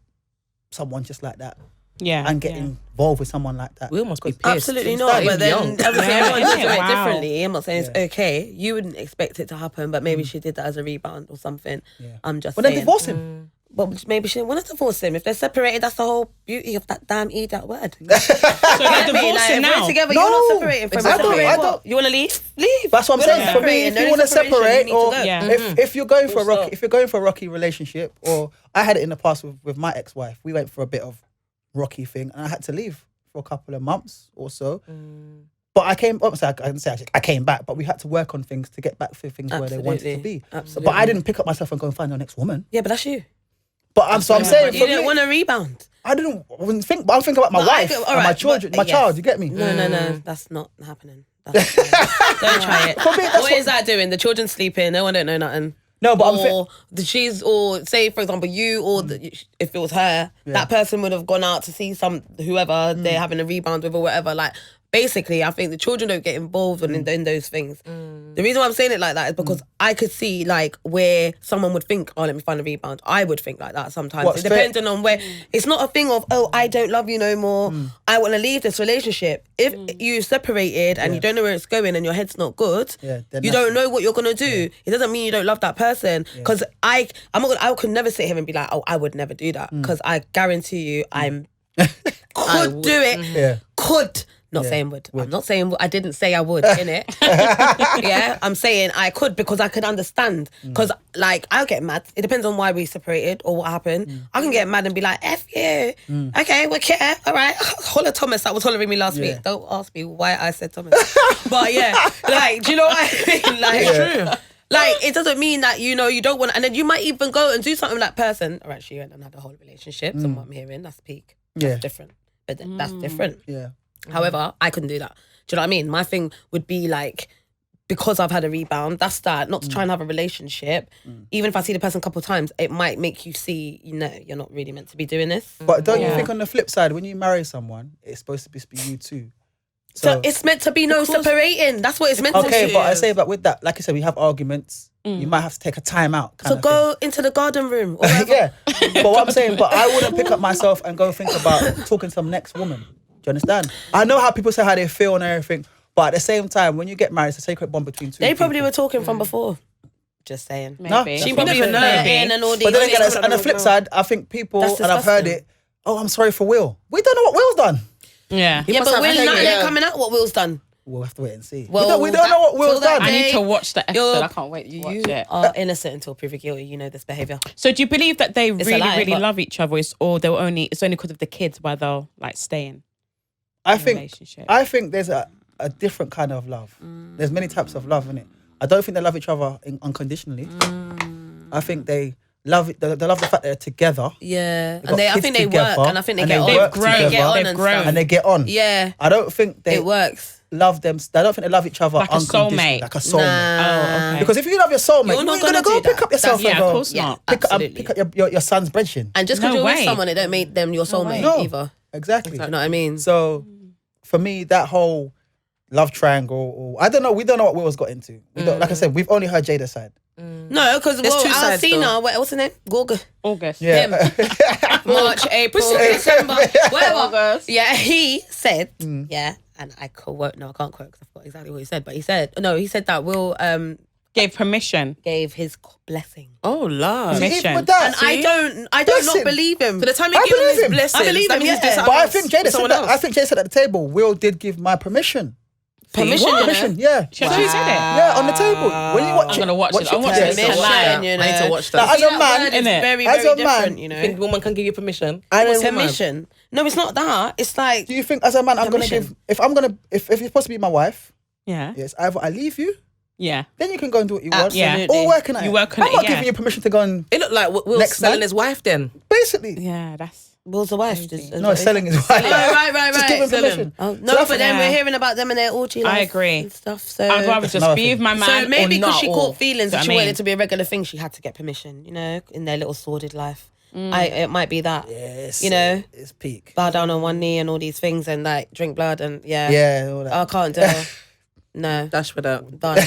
someone just like that. Yeah. And get involved with someone like that. We almost be pissed. Absolutely not. But then obviously everyone does it Wow. differently. I'm not saying it's okay. You wouldn't expect it to happen, but maybe she did that as a rebound or something. Yeah. I'm just But saying. then divorce him. But maybe she didn't want to divorce him. If they're separated, that's the whole beauty of that damn that word. So you're I mean, divorcing if now. we're together, No, you're not separating from exactly. I don't- You want to leave? Leave. That's what I'm We're saying. not For me, separating. if No you want to separation, separate, you need or to go. Yeah. if you're going for a Full rocky, stop. if you're going for a rocky relationship, or I had it in the past with my ex-wife, we went for a bit of rocky thing, and I had to leave for a couple of months or so. But I came. Obviously, I can say I came back, but we had to work on things to get back to things where they wanted to Absolutely. be. Absolutely. But I didn't pick up myself and go and find the next woman. Yeah, but that's you. But I'm saying You for didn't me, want to rebound. I wouldn't think. But I'm thinking about my But I wife go- all and my right, children, but- my yes. child. You get me? No, that's not happening. That's don't try it. For me, that's What is that doing? The children sleeping. No one don't know nothing. No, but I'm or or say for example you or if it was her, that person would have gone out to see whoever they're having a rebound with or whatever. Like basically, I think the children don't get involved in those things. The reason why I'm saying it like that is because I could see like where someone would think, oh, let me find a rebound. I would think like that sometimes. What, It straight- depending on where. It's not a thing of, oh, I don't love you no more. I want to leave this relationship. If you separated and you don't know where it's going and your head's not good, Yeah, then you that's- don't know what you're gonna do. It doesn't mean you don't love that person. Because I could never sit here and be like, oh, I would never do that. Because I guarantee you, could do it. Yeah. Could. Not saying would. I'm not saying I didn't say I would, innit? Yeah, I'm saying I could because I could understand. Because, like, I'll get mad. It depends on why we separated or what happened. I can get mad and be like, F you. Okay, we care. All right. Holler Thomas, that was hollering me last week. Don't ask me why I said Thomas. But yeah, like, do you know what I mean? Like, true. Like, it doesn't mean that, you don't want, and then you might even go and do something with that person. Or actually, you went and had a whole relationship. From what I'm hearing, that's peak. Yeah. That's different. But that's different. Yeah. However, I couldn't do that. Do you know what I mean? My thing would be like, because I've had a rebound, that's that. Not to try and have a relationship. Even if I see the person a couple of times, it might make you see, you're not really meant to be doing this. But don't you think on the flip side, when you marry someone, it's supposed to be you too? So it's meant to be no separating. That's what it's meant to be. Okay, but I say, but with that, like I said, we have arguments. You might have to take a time out. So go into the garden room. Or whatever. Yeah, but what I'm saying, but I wouldn't pick up myself and go think about talking to some next woman. Do you understand? I know how people say how they feel and everything, but at the same time, when you get married, it's a sacred bond between two. They probably people. were talking from before. Just saying. Maybe. No, She that's probably what I'm was saying. flirting and all these But then again, things. on the flip side, I think people, That's and I've heard disgusting. it. Oh, I'm sorry for Will. We don't know what Will's done. Yeah. Yeah, must but have we're had not it, there yeah. coming out what Will's done. We'll have to wait and see. Well, we don't know what Will's till that done. I need day- to watch the You're- episode. I can't wait to watch You it. are innocent until proven guilty. You know this behaviour. So do you believe that they a really, lie, really but- love each other, or it's only because of the kids why they'll like staying? I a think relationship? I think there's a different kind of love. There's many types of love in it. I don't think they love each other unconditionally. I think they love it. They love the fact they're together. Yeah, They've and got I kids think they together, work, and I think they and get they on. work They get together, on they've and grown. stuff. and they get on. Yeah, I don't think they it works. love them. I don't think they love each other Like a unconditionally, soulmate. like a soulmate. Oh, okay. Because if you love your soulmate, You're you're not not gonna gonna go do pick that. up yourself Yeah, and of go course not. pick up Absolutely. your son's brethren. And just because No you're way. with someone, it don't make them your soulmate No, either. exactly. You know what I mean? So for me, that whole love triangle, or I don't know, we don't know what Will's got into. We don't, like I said, we've only heard Jada's side. No, because There's two I've sides, seen though. her. What's her name? Gorga. August. Yeah. March, April, December, whatever. August. Yeah, he said, yeah, and I quote. No, I can't quote because I forgot exactly what he said. But he said that Will Gave permission. gave his blessing. Oh, Lord. See, even Permission. with that, And I don't not Listen. believe him. For the time he I gave him believe his him. blessings, I believe that him, means he's yeah. doing but I something think Jada with said someone that. else. I think Jada said at the table, Will did give my permission. Permission, you know? Permission, yeah. She actually said it. Yeah, on the table. When you watch I'm it, gonna watch it. I'll watch yeah, it. so- It's a lie. Permission, you know. I need to watch that. Like, as See, a that man, word is innit? very, As very a man, different, you I know. think woman can give you permission. I What's don't- permission? No, it's not that. It's like, Do you think as a man I'm gonna Permission. give if you're supposed to be my wife, Yeah. it's either I leave you, Yeah. then you can go and do what you want. Absolutely. Or working at You it. work on I'm it, not yeah. giving you permission to go and It looked like Will's Next selling man? his wife then. basically Yeah, that's Will's a wife. Just, no selling his wife. Right. Just give him Sell him. permission. Oh, So no, that's- but then Yeah. we're hearing about them and their orgy life. I agree. And stuff. So I'd rather just another be with thing. my man. So maybe or because not, she or- caught feelings Do you and she know what I wanted mean? it to be a regular thing, she had to get permission, you know, in their little sordid life. It might be that. Yes, You know? it's peak. Bow down on one knee and all these things and like drink blood and Yeah, all that. I can't tell. No. Dash with that. Done.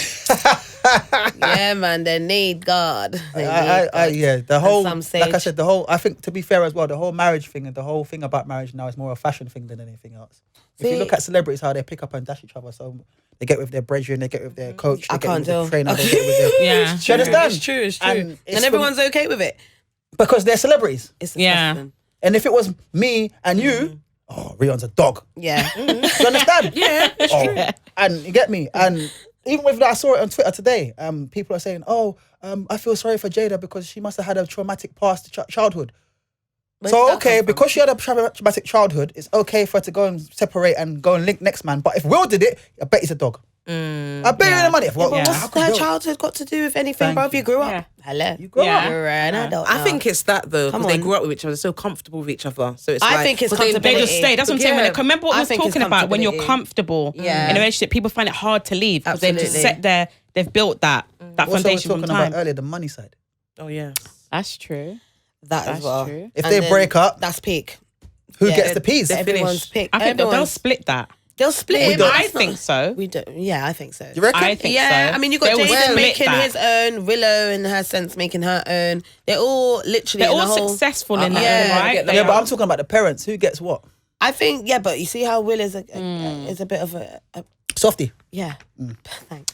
Yeah, man, they need God. They need God. Yeah, the whole, some like I sage. said, the whole, I think to be fair as well, the whole marriage thing and the whole thing about marriage now is more a fashion thing than anything else. If you See- look at celebrities, how they pick up and dash each other, so they get with their brethren, they get with their coach, they I get can't with their do. trainer, they get with their... Yeah. Do you understand? It's true, it's true. And it's And everyone's okay with it. because they're celebrities. It's Yeah. disgusting. And if it was me and you, oh, Rion's a dog. Yeah. Do you understand? Yeah, it's true. And you get me? And even with that, I saw it on Twitter today. People are saying, I feel sorry for Jada because she must have had a traumatic past childhood. Where's So, that okay, come from? because she had a traumatic childhood, it's okay for her to go and separate and go and link next man. But if Will did it, I bet he's a dog. I bet you the money. If Will, Yeah. how What's could her Will? childhood got to do with anything, Thank bruv? You grew up. Yeah. Hello. You grew Yeah. up. You're an adult. I now. think it's that though, Come because they on. grew up with each other, so comfortable with each other. So it's I like, think it's but they- They comfortability. just stay. That's what I'm saying. When Yeah. they, remember what I I was think it's talking about when you're comfortability. comfortable Yeah. in a relationship, people find it hard to leave because they just Absolutely. set their, they've built that Also, we were foundation from talking about time. earlier, the money side. Oh yeah. That's true. that That's as well. true. If And they then break up, that's peak. who Yeah. gets the peas? Everyone's finish. pick. I think they'll Everyone's- split that. They'll split. We it, don't. but I it's not- think so. We do. Yeah, I think so. You reckon? I think Yeah, so. I mean, you got They will Jaden split making that. his own, Willow in her sense making her own. They're all literally They're in the all whole, successful in Yeah, their own I right. get that. They Yeah, but are. I'm talking about the parents. Who gets what? I think, yeah, but you see how Will is is a bit of a Softy. yeah. Thanks.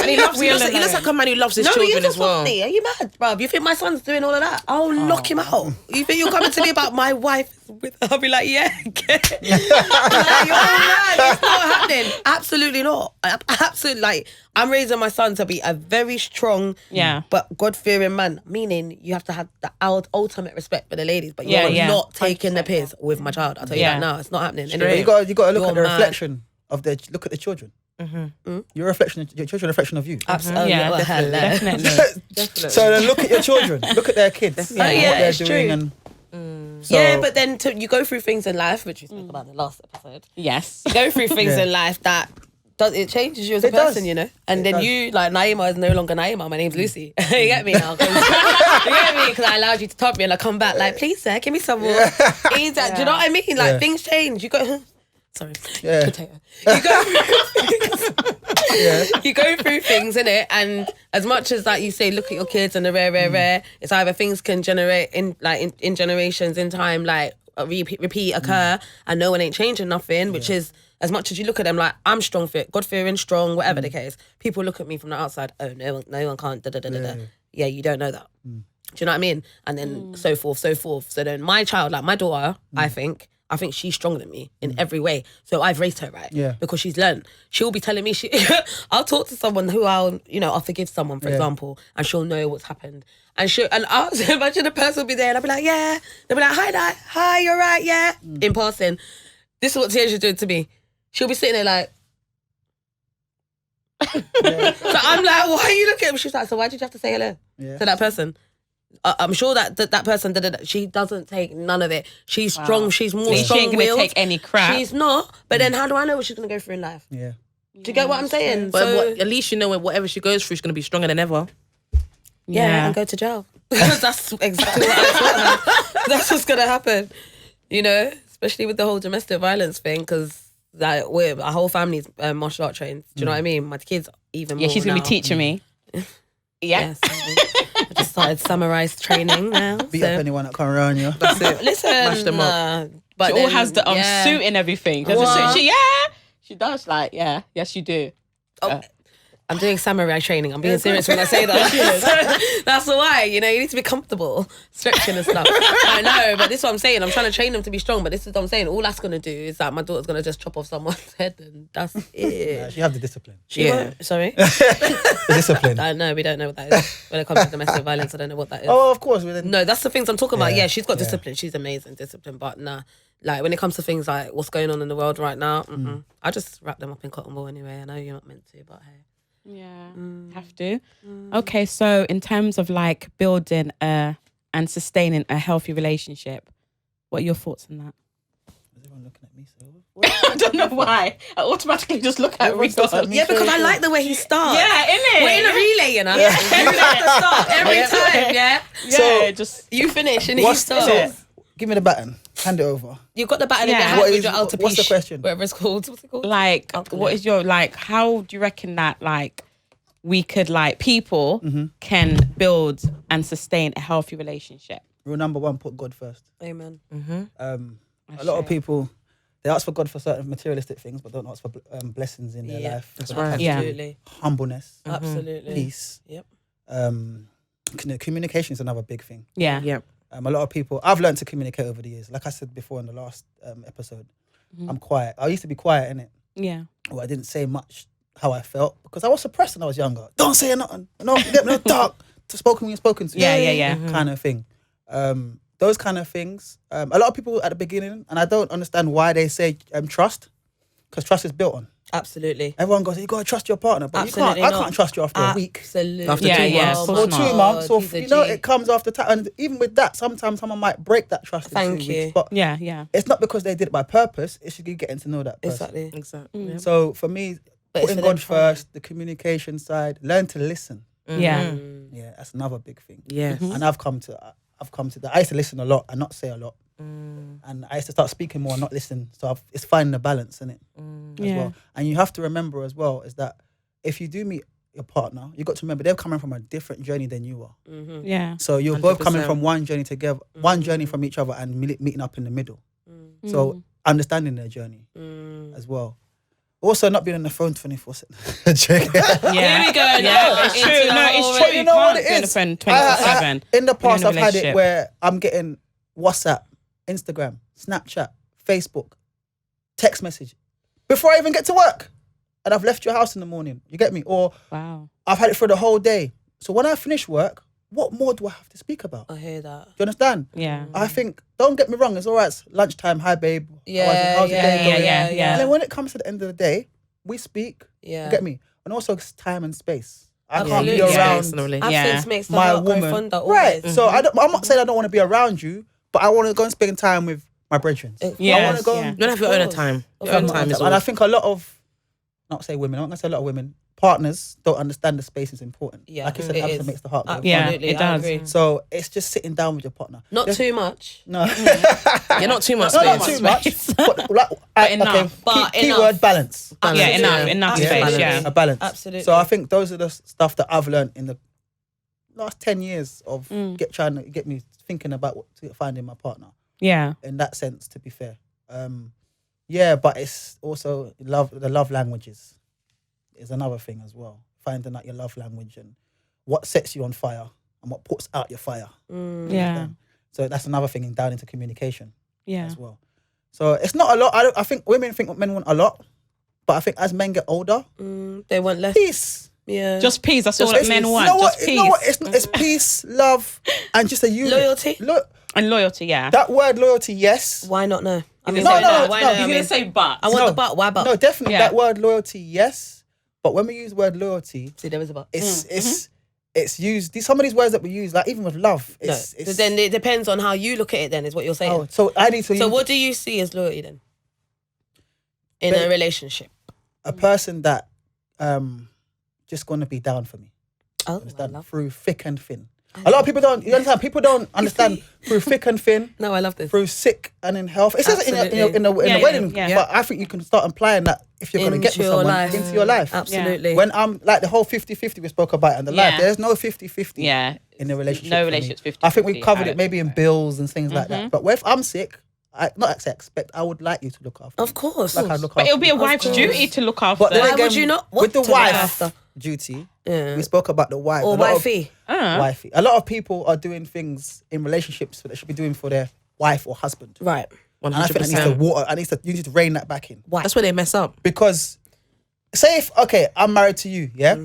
And he loves. He looks like a man who loves his No, but you're children just as well. funny. Are you mad, bruv? You think my son's doing all of that? I'll knock him out. You think you're coming to me about my wife? I'll be like, yeah. Like, you're mad. It's not happening. Absolutely not. Absolutely. Like, I'm raising my son to be a very strong, Yeah. but God-fearing man. Meaning, you have to have the ultimate respect for the ladies, but Yeah, you're yeah. not taking the piss with my child. I'll tell you Yeah. that now. It's not happening. But Anyway, you got to look at the You're mad. reflection of their. Look at the children. Your reflection, your children, reflection of you. Absolutely. Yeah, Well, hello. definitely. So then look at your children. Look at their kids. Oh, yeah, and what they're it's doing. true. And Yeah, but then you go through things in life, which we spoke about in the last episode. Yes. You go through things Yeah. in life that it changes you as a It does. person, you know. And It then does. you, like, Nyima is no longer Nyima. My name's Lucy. You get me now? You get me? Because I allowed you to top me and I come back like, please, sir, give me some more. Easy. Do you know what I mean? Like, Yeah. things change. You go, sorry, Yeah. potato. You go yeah. you go through things, innit? And as much as like you say, look at your kids and the rare, it's either things can generate in generations in time, like repeat occur, and no one ain't changing nothing, which is as much as you look at them like I'm strong, God fearing, strong, whatever the case. People look at me from the outside. Oh, no one can't. Da, da, da, da, da. Yeah, you don't know that. Do you know what I mean? And then so forth, so forth. So then my child, like my daughter, I think she's stronger than me in every way. So I've raised her right. Yeah. Because she's learned. She'll be telling me I'll talk to someone who I'll forgive someone, for example, and she'll know what's happened. And I'll imagine the person will be there and I'll be like, yeah. They'll be like, hi, Dad. Hi, you're right, yeah. In passing. This is what Tia's doing to me. She'll be sitting there like, so I'm like, why are you looking at me? She's like, so why did you have to say hello to that person? I'm sure that person, she doesn't take none of it. She's strong. She's more She ain't gonna strong-willed. take any crap. She's not. But then how do I know what she's going to go through in life? Yeah. Do you get what I'm saying? But So, at least you know whatever she goes through, she's gonna be stronger than ever. yeah, and go to jail. That's exactly what I thought. That's what's going to happen. You know, especially with the whole domestic violence thing, because like our whole family's martial art trained. Do you know what I mean? My kids even more. Yeah, she's gonna now. be teaching me. Yes. I just started samurai training now. Beat so. up anyone that come around you. That's it. Listen, Mash them up. but She all then, has the yeah. suit and everything. Does the What? suit? She does. Like, yeah, yes, you do. I'm doing samurai training. I'm being serious when I say that. That's why, you need to be comfortable, stretching and stuff. I know, but this is what I'm saying. I'm trying to train them to be strong, but this is what I'm saying. All that's going to do is that my daughter's going to just chop off someone's head and that's it. Yeah, she have the discipline. She won't- Sorry? The discipline. I know, we don't know what that is. When it comes to domestic violence, I don't know what that is. Oh, of course. Within, No, that's the things I'm talking about. Yeah, Yeah, she's got yeah. discipline. She's amazing discipline. But nah, like when it comes to things like what's going on in the world right now, I just wrap them up in cotton wool anyway. I know you're not meant to, but hey. Yeah, have to. Okay, so in terms of like building and sustaining a healthy relationship, what are your thoughts on that? Is everyone looking at me? So? I don't know why. I automatically just look at Everyone looks at me. Yeah, because I like the way he starts. Yeah, innit? We're in a relay, you know. You have to start every time, yeah. Yeah, So- just You finish and he What's starts. so, give me the baton. Hand it over. You've got the baton in your Yeah. hand What with is- your altar what's the piece, question? whatever it's called. What's it called? Like, Alchemy. what is your, like, how do you reckon that, like, we could, like, people Mm-hmm. can build and sustain a healthy relationship? Rule number 1: put God first. Amen. A lot of people, they ask for God for certain materialistic things, but don't ask for blessings in their Yeah. life. That's When it right. comes to Yeah. Absolutely. Humbleness, Absolutely. peace. Yep. Communication is another big thing. Yeah. Yeah. A lot of people, I've learned to communicate over the years. Like I said before in the last episode, I'm quiet. I used to be quiet, innit? Yeah. Well, I didn't say much how I felt because I was suppressed when I was younger. Don't say nothing. No, get no talk. To spoken when you're spoken to. Yeah. Kind of thing. Those kind of things. A lot of people at the beginning, and I don't understand why they say trust, because trust is built on. Absolutely. Everyone goes, you gotta trust your partner, but Absolutely I not. can't trust you after a week. Absolutely. After Yeah, 2 yeah, months. of Or course 2 not. months, or he's a you know, G. it comes after time. And even with that, sometimes someone might break that trust in Thank 2 you. weeks. But Yeah. it's not because they did it by purpose. It's you getting to know that person. Exactly. Exactly. Yeah. So for me, But it's putting for God them first, the communication side, learn to listen. Yeah. Yeah, that's another big thing. Yes. And I've come to that. I used to listen a lot and not say a lot. And I used to start speaking more and not listen. So it's finding the balance in it as Yeah. well. And you have to remember as well is that if you do meet your partner, you got to remember they're coming from a different journey than you are. Yeah. So you're both coming 100%. from one journey together, one journey from each other, and meeting up in the middle. So understanding their journey as well. Also, not being on the phone 24/7. Yeah. Here we go. Yeah, it's Into true. the No, whole it's true. re- You know can't what it be on the is? phone 24/7. In the past, in a I've had it relationship. where I'm getting WhatsApp, Instagram, Snapchat, Facebook, text message before I even get to work, and I've left your house in the morning. You get me? Or Wow. I've had it for the whole day. So when I finish work, what more do I have to speak about? Do I hear that. you understand? Yeah. I think, don't get me wrong, it's all right. It's lunchtime, hi babe. Yeah, how's your day going? yeah. And then when it comes to the end of the day, we speak. Yeah. You get me? And also it's time and space. I can't Absolutely. be Yeah. around Personally. Absence makes the my heart grow woman. fonder. Right. Always. So I'm not saying I don't want to be around you, but I want to go and spend time with my brethren. I Yes, want to go yeah. and You don't have your own course. time. Your Of own course. time is and I all. think a lot of, not say women, I'm not going to say a lot of women, partners don't understand the space is important. Yeah, Like you said, it absence is. makes the heart grow Yeah, fonder. Absolutely. it I does. agree. So it's just sitting down with your partner. Not too much. No. You're not too much No, not space. too much. But, like, enough. Okay, But keyword enough. balance. Yeah, Absolutely. enough Absolutely. space. Yeah. A balance. Absolutely. So I think those are the stuff that I've learned in the last 10 years of trying to get me thinking about what to find in my partner. Yeah. In that sense, to be fair. Yeah, but it's also the love languages is another thing as well. Finding out your love language and what sets you on fire and what puts out your fire. Yeah. So that's another thing down into communication Yeah. as well. So it's not a lot. I think women think men want a lot, but I think as men get older, They want less. peace. Yeah. Just peace. That's all that men want. You know what? Just You know what? peace It's peace, love, and just a unit. Loyalty? Look, and loyalty. Yeah. that word loyalty, yes. Why not? No. I mean, No, why no, not? no, Why no, not? you I mean, say but. I want No. the but. Why but? No, definitely Yeah. that word loyalty, yes. But when we use the word loyalty, See, there is a but. it's used. Some of these words that we use, like even with love, No. it's So then it depends on how you look at it. Then is what you're saying. oh, so I need to So use what do you see as loyalty then? In a relationship. a person that just gonna be down for me. Oh, I Understand? love. Through thick and thin. A lot of people don't. You understand? People don't understand through thick and thin. No, I love this. Through sick and in health. It says it in the Yeah, wedding, yeah. but I think you can start applying that if you're going to get Into with your someone life. into your life. Absolutely. When I'm like the whole 50-50 we spoke about in the life, Yeah. there's no 50-50 Yeah. in the relationship. No for me. relationship's 50-50. I think we've covered I it don't maybe think in so. bills and things like that. But if I'm sick, not expect, I would like you to look after me. Of course. Like I look But after it'll be a you. wife's course. duty to look after. But then Why again, would you not with want the to look wife after? duty, Yeah. we spoke about the wife. Or A lot of- wifey. wifey. A lot of people are doing things in relationships that they should be doing for their wife or husband. Right. And I think you need to rein that back in. Why? That's where they mess up. Because say if I'm married to you, yeah,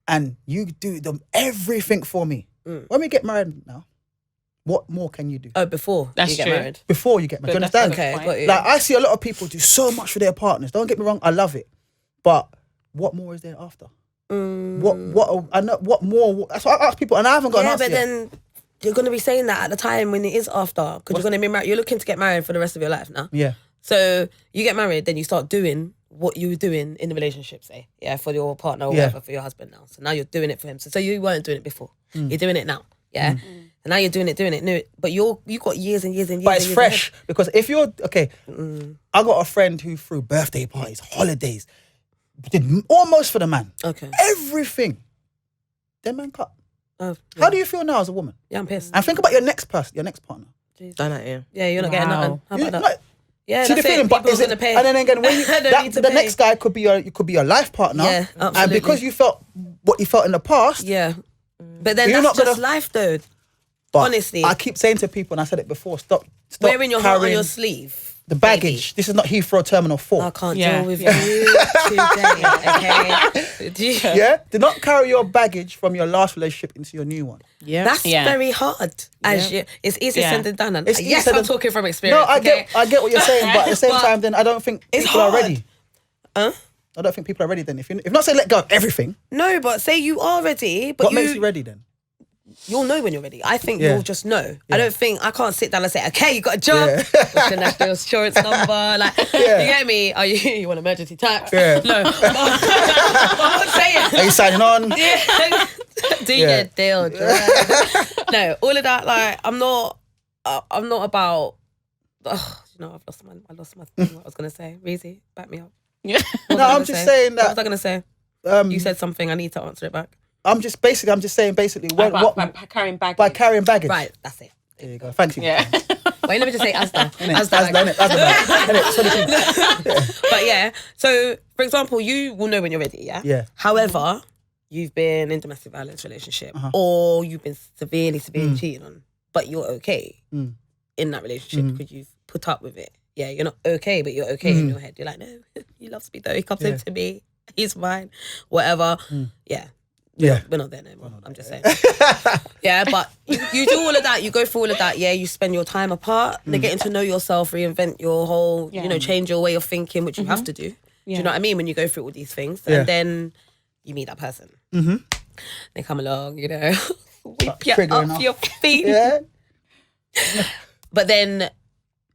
and you do everything for me. When we get married now, what more can you do Oh, before That's you get true. married. before you get married? Do you Good, that's understand? Okay, got you. Like I see a lot of people do so much for their partners. Don't get me wrong, I love it, but what more is there after? What I know. What more? That's what I ask people, and I haven't got an Yeah, answer but yet. then you're going to be saying that at the time when it is after. Because you're going to be married. You're looking to get married for the rest of your life now. Yeah. So you get married, then you start doing what you were doing in the relationship, say, yeah, for your partner or Yeah. whatever, for your husband now. So now you're doing it for him. So you weren't doing it before. You're doing it now, yeah? And now you're doing it. No, but you got years and years and years. But it's and years fresh because if you're okay, I got a friend who threw birthday parties, holidays, did almost for the man. Okay. Everything. Then man cut. Oh, How do you feel now as a woman? Yeah, I'm pissed. And think about your next person, your next partner. Done that, yeah. Yeah, you're not getting nothing. How You- about that? like, Yeah, see the that's feeling, it. but People is are it? gonna pay. And then again, when you, Don't that, need to the pay. next guy could be your life partner. Yeah, And absolutely. because you felt what you felt in the past, Yeah. But then You're that's not just gonna- life, though. but honestly. I keep saying to people, and I said it before, stop Wearing your heart on carrying your sleeve. the baggage. This is not Heathrow Terminal 4. I can't Yeah. deal with Yeah. you today, okay? Yeah? Do not carry your baggage from your last relationship into your new one. Yeah. That's Yeah. very hard. It's easier Yeah. said than done. And It's yes, easier I'm than- talking from experience. No, I okay? get what you're saying, but at the same But time, then I don't think it's people are hard. ready. Huh? I don't think people are ready then. If not say let go of everything, No, but say you are ready, but what makes you ready then? you'll know when you're ready. I think Yeah. you'll just know. I can't sit down and say, okay, you got a job. Yeah. What's your national insurance number? Like, Yeah. you get me? Are you want emergency tax? Yeah. No. I'm saying. Are you signing on? Yeah. Do Yeah. your deal. No, all of that. Like, I'm not about. I've lost my thing. What I was gonna say, Reezy, back me up. Yeah. What was No, I I'm gonna just say? saying What was that. I gonna say? You said something. I need to answer it back. I'm just saying basically when, By carrying baggage. by carrying baggage. Right, that's it. There you go. Thank you. Yeah. Wait, let me just say Asda. Innit? Asda That's bag. innit? That's the bag. Innit? 22. But yeah, so for example, you will know when you're ready, yeah? Yeah. However, you've been in domestic violence relationship or you've been severely cheated on, but you're okay in that relationship because you've put up with it. Yeah, you're not okay, but you're okay in your head. You're like, no, he loves me though. He comes into me. He's mine. Whatever. Yeah. Yeah. We're not there no more. I'm just saying. Yeah, but you do all of that. You go through all of that. Yeah, you spend your time apart. They're getting to know yourself, reinvent your whole, change your way of thinking, which you have to do. Do you know what I mean? When you go through all these things. Yeah. And then you meet that person. They come along, weep you triggering off off. your feet. Yeah. But then,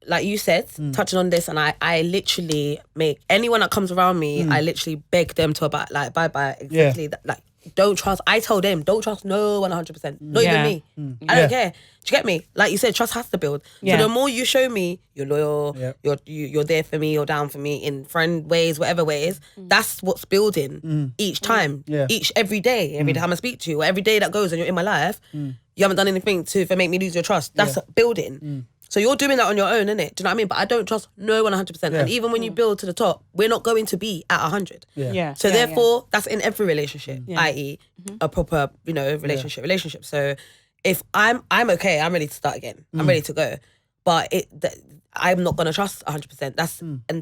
like you said, touching on this, and I literally make anyone that comes around me, I literally beg them to abide by exactly that. Like, don't trust. I tell them, don't trust no one 100%. Not even me. I don't care. Do you get me? Like you said, trust has to build. Yeah. So the more you show me you're loyal, Yeah. you're there for me, you're down for me in friend ways, whatever ways. That's what's building each time, Yeah. every day, every time I speak to you, or every day that goes and you're in my life. You haven't done anything to make me lose your trust. That's building. So you're doing that on your own, innit? Do you know what I mean? But I don't trust no one 100%. And even when you build to the top, we're not going to be at 100. Yeah. Yeah. So Yeah, therefore, that's in every relationship, Yeah. i.e. a proper, relationship. So if I'm okay, I'm ready to start again. I'm ready to go. But I'm not gonna trust 100%.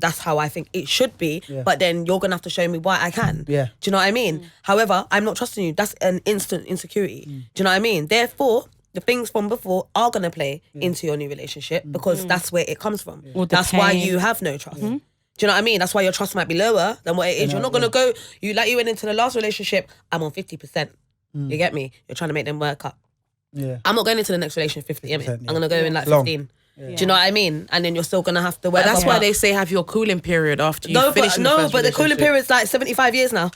That's how I think it should be. Yeah. But then you're gonna have to show me why I can. Yeah. Do you know what I mean? However, I'm not trusting you. That's an instant insecurity. Do you know what I mean? Therefore, the things from before are gonna play into your new relationship because that's where it comes from. All the That's why pain. you have no trust. Do you know what I mean? That's why your trust might be lower than what it is. You're not gonna go. You went into the last relationship. I'm on 50%. You get me? You're trying to make them work up. Yeah. I'm not going into the next relation 50. I mean, 50%, yeah. I'm gonna go in like Long. 15. Do you know what I mean? And then you're still gonna have to. But that's why they say have your cooling period after you finish in the first but the cooling relationship. period's like 75 years now.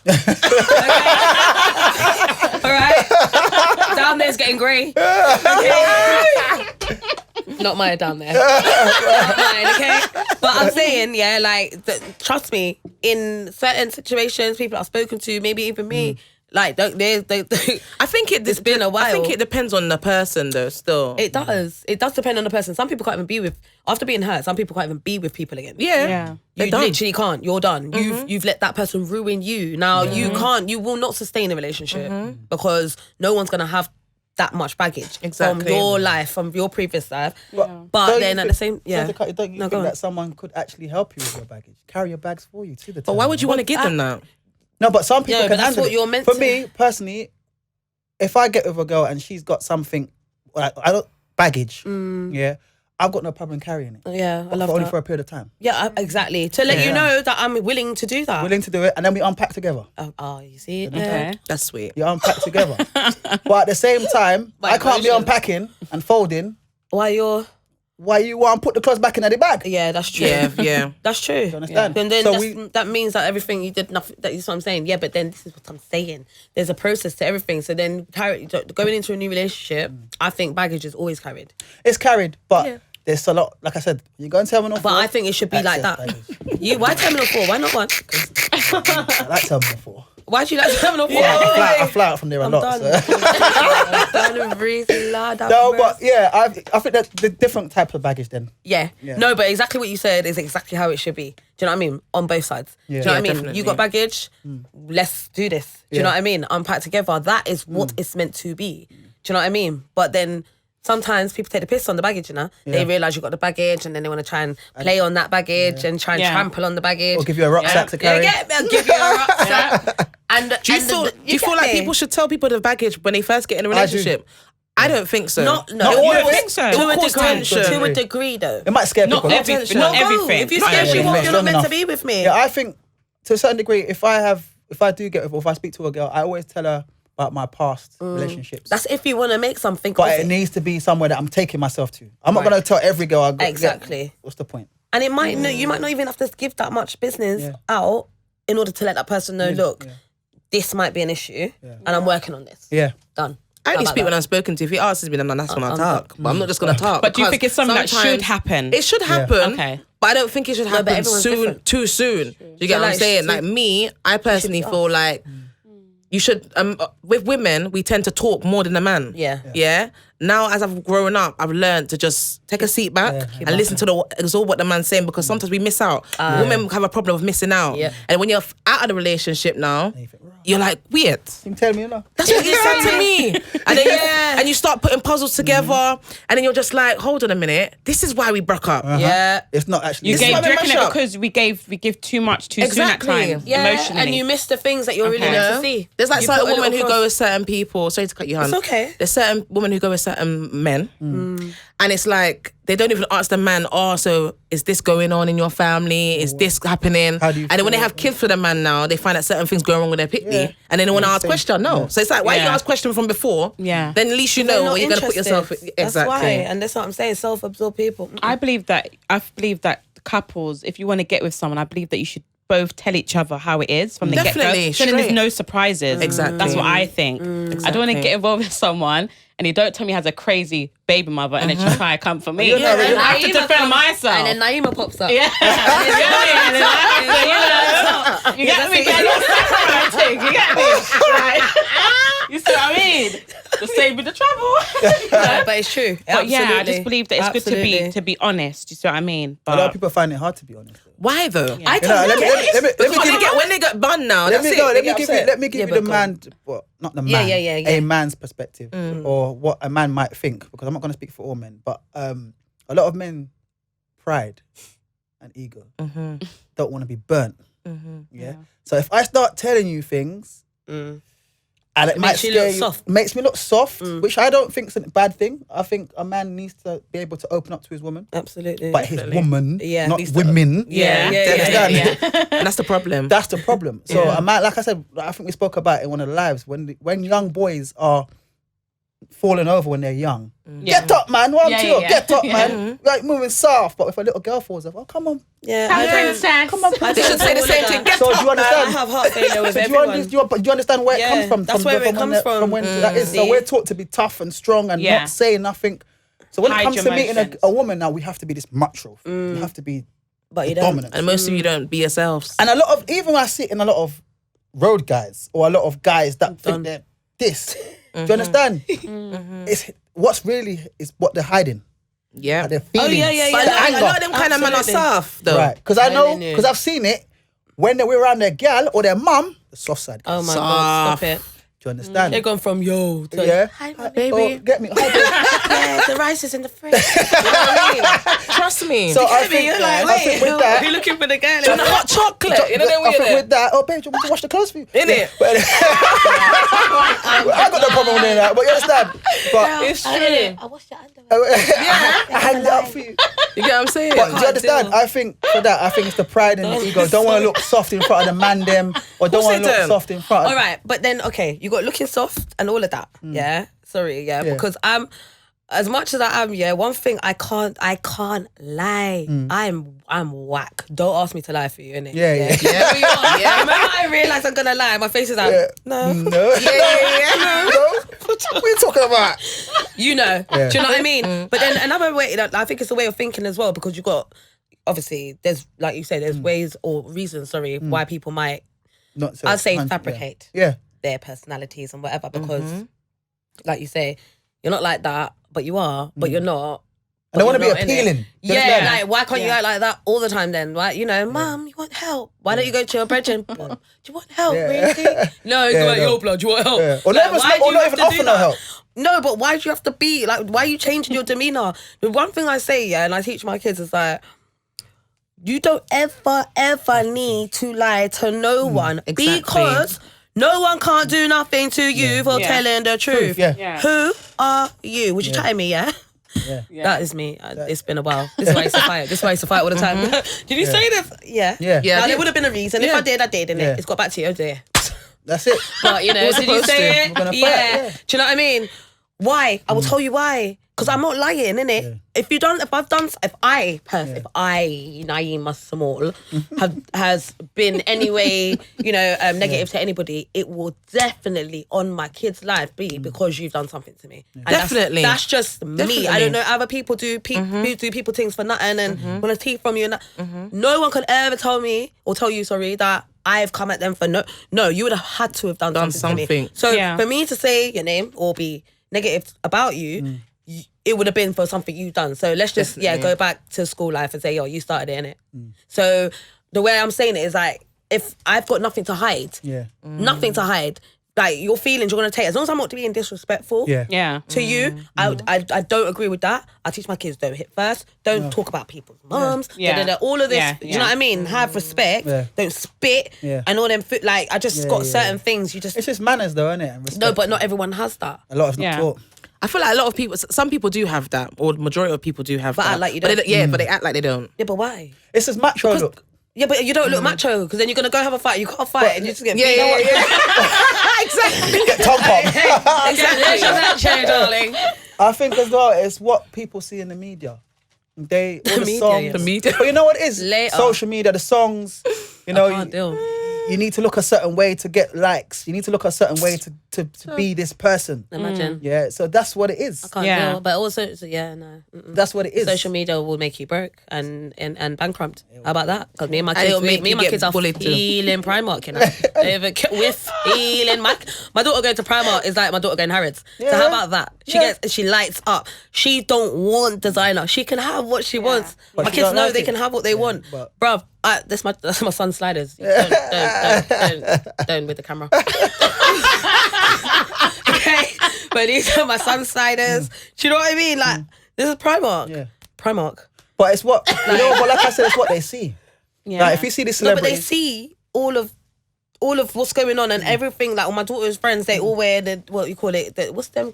All right, down there's getting grey. Okay. Not mine down there. Not mine, okay? But I'm saying, yeah, like, trust me, in certain situations, people I've spoken to, maybe even me, like, they I think it's been a while. I think it depends on the person though. Still, It does. It does depend on the person. Some people can't even be with, after being hurt, some people can't even be with people again. Yeah. You They're done. literally can't. You're done. You've let that person ruin you. Now you will not sustain a relationship because no one's gonna have that much baggage Exactly. from your life, from your previous life. But Don't then you at think- the same, Sorry to cut you, don't you No, go think on. that someone could actually help you with your baggage? Carry your bags for you to the but why terminal? would you want to give them that? No, but some people Yeah, can but that's handle what it. you're meant For to- me, personally, if I get with a girl and she's got something, like, I don't baggage, yeah, I've got no problem carrying it. Yeah, I love But only that. for a period of time. Yeah, exactly. To let you know that I'm willing to do that. Willing to do it, and then we unpack together. Oh, you see it? Okay. That's sweet. You unpack together. But at the same time, My I can't be emotions. unpacking and folding Why you're... why you want to put the clothes back in the bag? Yeah, that's true. Yeah. That's true. You understand? Then So that means that everything you did, nothing. That is what I'm saying. Yeah, but then this is what I'm saying. There's a process to everything. So then going into a new relationship, I think baggage is always carried. It's carried, but there's a lot. Like I said, you go in Terminal 4. But I think it should be like that. Why Terminal 4? Why not 1? I like Terminal 4. Why do you like Terminal 4? I fly out from there a lot. done. So. No, But yeah, I think that the different types of baggage then. Yeah. No, but exactly what you said is exactly how it should be. Do you know what I mean? On both sides. Yeah. Do you know what I mean? Definitely. You got baggage, let's do this. Do you know what I mean? Unpack together. That is what it's meant to be. Do you know what I mean? But then sometimes people take the piss on the baggage, you know? They realise you got the baggage and then they want to try and play on that baggage and try and trample on the baggage. Or give you a rucksack to carry. I'll give you a rucksack. Do you feel like people should tell people the baggage when they first get in a relationship? I don't think so. No, You don't think so? To a degree, though. It might scare people. Not everything. If you're scared, you're not meant to be with me. Yeah, I think to a certain degree, if I do get with, or if I speak to a girl, I always tell her about my past relationships. That's if you want to make something. But it needs to be somewhere that I'm taking myself to. I'm not going to tell every girl I go. Exactly. What's the point? And it might you might not even have to give that much business out in order to let that person know, look, this might be an issue and I'm working on this. Yeah. Done. I only speak when I'm spoken to. If he asks me, then that's when I talk. But I'm not just going to talk. But do you think it's something that should happen? It should happen. Okay. But I don't think it should happen everyone's different. too soon. Do you get what I'm saying? Like me, I personally feel like you should, with women, we tend to talk more than a man. Yeah. Now, as I've grown up, I've learned to just take a seat back and listen to absorb what the man's saying, because sometimes we miss out. Women have a problem of missing out. And when you're out of the relationship now, you're like, weird. You can tell me, you know. That's what you said to me. And then and you start putting puzzles together, and then you're just like, hold on a minute, this is why we broke up. Yeah. It's not actually. You This is why we reckon mash it up. because we give too much too soon at Exactly. times Yeah, emotionally. and you miss the things that you're really meant to see. There's like You certain put a women little who cross. go with certain people. Sorry to cut you, hun. It's okay. There's certain women who go with certain men, and it's like they don't even ask the man, oh, so is this going on in your family? Is this happening? How do you And then when they feel? have kids for the man now, they find that certain things going wrong with their pickney, and then they want to ask question. No, so it's like, why you ask question from before? Yeah. Then at least you They're know not what you're going to put yourself. interested. Exactly. That's why, and that's what I'm saying. Self-absorbed people. I believe that couples, if you want to get with someone, I believe that you should both tell each other how it is from the get-go. Definitely, So then there's straight. no surprises. Exactly. That's what I think. I don't want to get involved with someone and you don't tell me he has a crazy baby mother and then you try to come for me. Yeah, And I have to Naima defend comes, myself. And then Nyima pops up. Yeah. You get me? Get a samurai thing. You get me? Like, you see what I mean? Just save me the trouble. No, but it's true. But yeah, I Absolutely. just believe that it's Absolutely. good to be honest. You see what I mean? A lot of people find it hard to be honest. Why though? I You know, don't know. When they get bun now, Let that's me go. it. Let They me get give you. upset. Let me give you the man. Well, not the man. Yeah. A man's perspective, or what a man might think. Because I'm not going to speak for all men, but a lot of men, pride and ego, don't want to be burnt. Yeah. So if I start telling you things, and it might makes you scare look soft. makes me look soft, which I don't think is a bad thing. I think a man needs to be able to open up to his woman, Absolutely. but his woman, Yeah. not women. Yeah. Do you understand? And that's the problem. That's the problem. So a man, like I said, I think we spoke about it in one of the lives, when young boys are falling over when they're young. Get up, man. One, Yeah, two, yeah, yeah. get up, man. Like moving soft. But if a little girl falls over, oh, come on. Yeah. Come I don't- princess. Come on, I They don't should say the all same of thing. that. Get So do up. you understand? I have heart failure with So do everyone. you understand where it Yeah, comes from? that's where it comes from. when that is. So See? we're taught to be tough and strong and Yeah. not say nothing. So when Hide it comes your to meeting emotions. a woman now, we have to be this macho. You have to be But you don't. dominant. And most of you don't be yourselves. And a lot of, even when I see it in a lot of road guys or a lot of guys that think they're this. Do you understand? It's what's really is what they're hiding. Yeah. Their feelings. yeah. But the a anger. lot of them kind of men are Absolutely. soft though. Right. Because I know, yeah. because I've seen it when we're around their gal or their mum, the soft side. Oh my Soft. God, stop it. Do you understand? They're gone from yo to Yeah. hi, baby. Oh, get me. Hi, baby. yeah, the rice is in the fridge. Trust me. So I I mean, think, you're like, I think wait, with that, you're looking for the guy. Do you want a hot chocolate? You know them I think weird. with that, oh babe, do you want me to wash the clothes for you? Innit? But, I got no problem with that, but you understand? But It's true. I washed your underwear. I hanged it up for you. You get what I'm saying? But do you understand? I think for that, I think it's the pride and the ego. Don't want to look soft in front of the man them, or don't Of course want to they look don't. soft in front of. All right, but then okay, you got looking soft and all of that. Yeah, sorry, yeah, Yeah. because as much as I am, one thing I can't lie. I'm whack. Don't ask me to lie for you, innit? Yeah. Yeah. Remember I realised I'm gonna lie, my face is like, no. No. Yeah. No. What are you talking about? You know. Yeah. Do you know what I mean? But then another way, I think it's a way of thinking as well, because you got, obviously, there's, like you said, there's ways or reasons, why people might, Not so I'd say 100, fabricate Yeah. their personalities and whatever, because, like you say, you're not like that, but you are, but you're not. And they want to be you're not, innit? appealing. Yeah, like, why can't you act like that all the time then? Right? You know, Mum, you want help? Why don't you go to your brethren? Do you want help, Reezy? No, you want your blood, do you want help? Yeah. Or Like, not why do you even have to offer do no that? help. No, but why do you have to be, like, why are you changing your demeanour? The one thing I say, and I teach my kids is like, you don't ever need to lie to no one, exactly. because no one can't do nothing to you for telling the truth. Yeah. Who are you? Would you chat me, yeah? Yeah. That is me. It's been a while. This is why I used to fight. This is why I used to fight all the time. Did you say this? Yeah. Yeah. Yeah. Now, there would have been a reason. If I did, I did, innit? Yeah. It's got back to you, oh dear. That's it. But, you know, We're did you supposed say to. it? We're gonna fight, Yeah. yeah. Do you know what I mean? Why? I will tell you why. Because I'm not lying, innit? Yeah. If I, Nyima Small, has been any way, negative to anybody, it will definitely on my kid's life be because you've done something to me. And Definitely. That's just me. Definitely. I don't know, other people do people things for nothing and want to take from you. And no one could ever tell me or tell you, sorry, that I've come at them for no, you would have had to have done something to me. So for me to say your name or be negative about you, it would have been for something you've done. So let's just go back to school life and say, yo, you started it, innit? So the way I'm saying it is like, if I've got nothing to hide, nothing to hide, like your feelings you're gonna take, as long as I'm not being disrespectful to you, I don't agree with that. I teach my kids, don't hit first, don't talk about people's mums, all of this, do you know what I mean? Have respect, don't spit, and all them, like, I just got certain things you just... It's just manners though, isn't it? And respect. No, but not everyone has that. A lot of not taught. I feel like a lot of people, some people do have that, or the majority of people do have But that. act like you But don't. they, but they act like they don't. Yeah, but why? It's this macho look. Yeah, but you don't look macho, because then you're gonna go have a fight. You can't fight, and you just get beat. Exactly. Get tongue pop. Exactly. Macho, darling. I think as well, it's what people see in the media. All the media, songs. yes. The media. But you know what it is? Later. Social media, the songs. You know, Can't deal. you need to look a certain way to get likes. You need to look a certain way to be this person. Imagine. Yeah, so that's what it is. I can't deal. But also, no. Mm-mm. That's what it is. Social media will make you broke and bankrupt. How about that? Because me and my And it'll kids, make you get kids are bullied too. feeling Primark, you know. We're feeling my daughter going to Primark is like my daughter going Harrods. So how about that? She lights up. She don't want designer. She can have what she wants. But My she kids don't know like they it. can have what they want. but- Bruv, that's my son's sliders. Don't with the camera. Okay, but these are my son's sliders. Do you know what I mean? Like, this is Primark. Yeah. Primark. But it's what, you know, but like I said, it's what they see. Yeah. Like if you see this No, but they celebrity, see all of what's going on and everything. Like, all my daughter's friends, they all wear the, what you call it, what's them,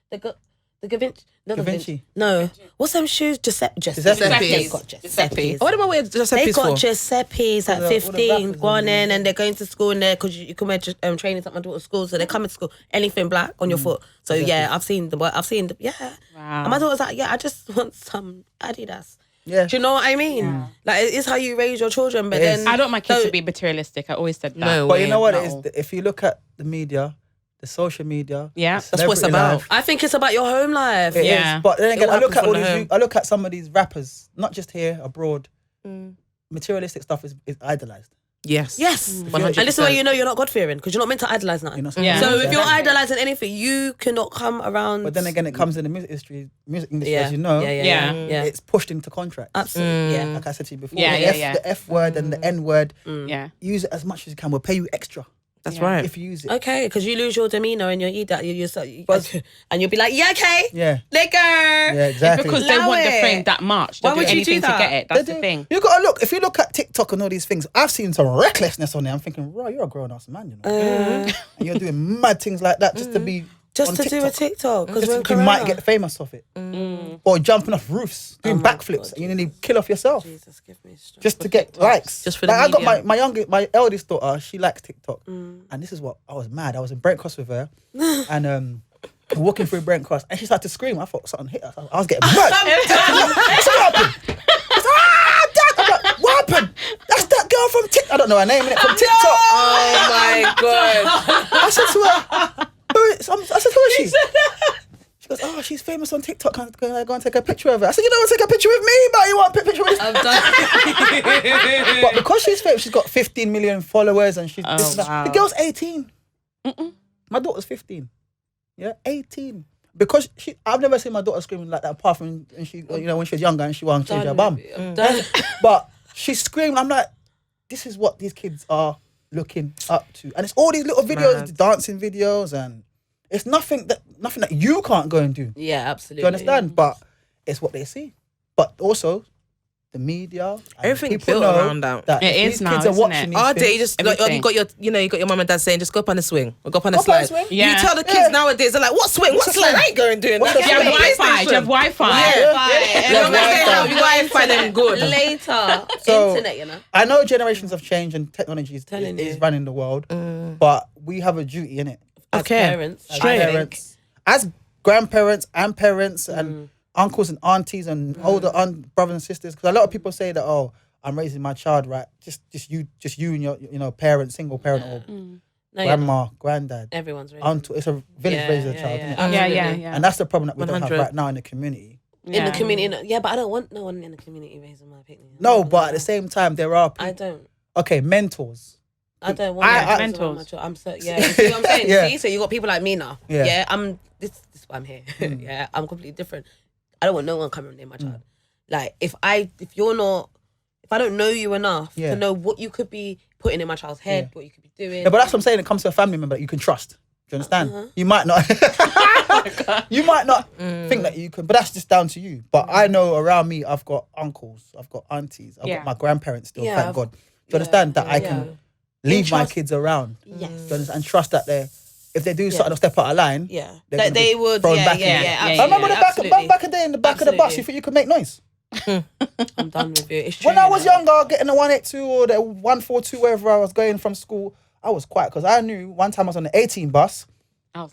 the Gavinci? Not Da Vinci. No. What's them shoes? Giuseppe's. Giuseppe's. Got Giuseppe's. What about wear They Giuseppe's got for? Giuseppe's at All the 15, rappers gone and in, and they're going to school in there because you can wear trainings at my daughter's school, so they come to school, anything black on your foot. So yeah, I've seen the, Wow. And my daughter's like, yeah, I just want some Adidas. yeah. Do you know what I mean? Like, it is how you raise your children, but It is. then I don't want my kids So- to be materialistic. I always said that. No But way. you know what it No. is? If you look at the media, the social media, Yeah. the That's what it's celebrity about. life, I think it's about your home life. it Yeah. is. But then again, all I look at happens all from the these. home. I look at some of these rappers, not just here, abroad. Materialistic stuff is idolized. Yes. Yes. 100%. And this is why you know you're not God-fearing, because you're not meant to idolize nothing. You're not Yeah. So if you're Yeah. idolizing anything, you cannot come around. But then again, it comes in the music industry, yeah, as you know. Yeah. yeah. It's pushed into contracts. Absolutely, yeah. Like I said to you before, Yeah, the, yeah, F, yeah. the F word and the N word, Yeah. use it as much as you can. We'll pay you extra That's Yeah. right. if you use it. Okay, because you lose your demeanor and and you'll be like, yeah, okay, Yeah. let go. Yeah, exactly. Because they Allow want the it. fame that much. Why They'll would do you do anything to that? get it. That's They the do. thing. You gotta look. If you look at TikTok and all these things, I've seen some recklessness on there. I'm thinking, right, you're a grown ass man, you know, and you're doing mad things like that just to be Just on to do a TikTok, because Just you might get famous off it, or jumping off roofs, doing backflips, and you nearly kill off yourself Jesus, give me strength. just to get likes. Just for the I got media. my eldest daughter. She likes TikTok, and this is what I was mad. I was in Brent Cross with her, and walking through Brent Cross, and she started to scream. I thought something hit her. I was getting mad. What's happened? Dad! I'm like, what happened? That's that girl from TikTok. I don't know her name, innit? From TikTok. Oh my God. I said to her, who is she? She goes, oh, she's famous on TikTok. Can I go and take a picture of her? I said, you don't want to take a picture with me, but you want a picture with I'm done. But because she's famous, she's got 15 million followers, and she's wow. the girl's 18. My daughter's 15. Yeah, 18. Because I've never seen my daughter screaming like that apart from when she was younger and she wanted to change her bum. But she screamed. I'm like, this is what these kids are looking up to, and it's all these little videos, dancing videos, and it's nothing that you can't go and do. Yeah, absolutely. Do you understand? But it's what they see. But also, the media, Everything people built know around that. It these is now, kids are isn't watching it? these Our day, things. you just like, you got your mum and dad saying, just go up on the swing or go up on the Go up on the slide. swing? Yeah. You tell the kids Yeah. nowadays, they're like, what swing? What the slide? swing? I ain't going doing What's that. the Do you have swing? Wi-Fi? Do you have Wi-Fi? Yeah. You Wi-Fi them good. Later, So- internet, you know. I know generations have changed and technology is Telling you. running the world, but we have a duty in it. As Okay. parents, As I think. parents, as grandparents and parents and uncles and aunties and older brothers and sisters. Because a lot of people say that, oh, I'm raising my child right, just you and your parents, single parent or No, you're not. grandma, granddad, Everyone's raising. aunt. It's a village Yeah, raising a yeah, child, yeah. innit? Absolutely. Yeah. And that's the problem that we don't 100. have right now in the community. In the community, yeah, but I don't want no one in the community raising my opinion. No, but at the same time, there are I people, don't. mentors. I don't want I- mentors. I'm so yeah. You see what I'm saying? Yeah. See, so you got people like me now. Yeah. Yeah, I'm this is why I'm here. Yeah, I'm completely different. I don't want no one coming near my child. Like if I don't know you enough Yeah. to know what you could be putting in my child's head, what you could be doing. Yeah, but that's what I'm saying. It comes to a family member that you can trust. Do you understand? You might not. You might not think that you can, but that's just down to you. But I know around me, I've got uncles, I've got aunties, I've got my grandparents still. Yeah, thank I've- God. Do you understand that I yeah. can leave my trust- kids around? Yes. Do you understand? And trust that if they do something or step out of line, Yeah. they're That gonna they be would. thrown Yeah, back yeah, in. yeah. Yeah, I yeah, remember absolutely. back in the day in the back of the bus, Absolutely. you think you could make noise. I'm done with you. It's true. When I was you know. younger, getting the 182 or the 142, wherever I was going from school, I was quiet because I knew one time I was on the 18 bus,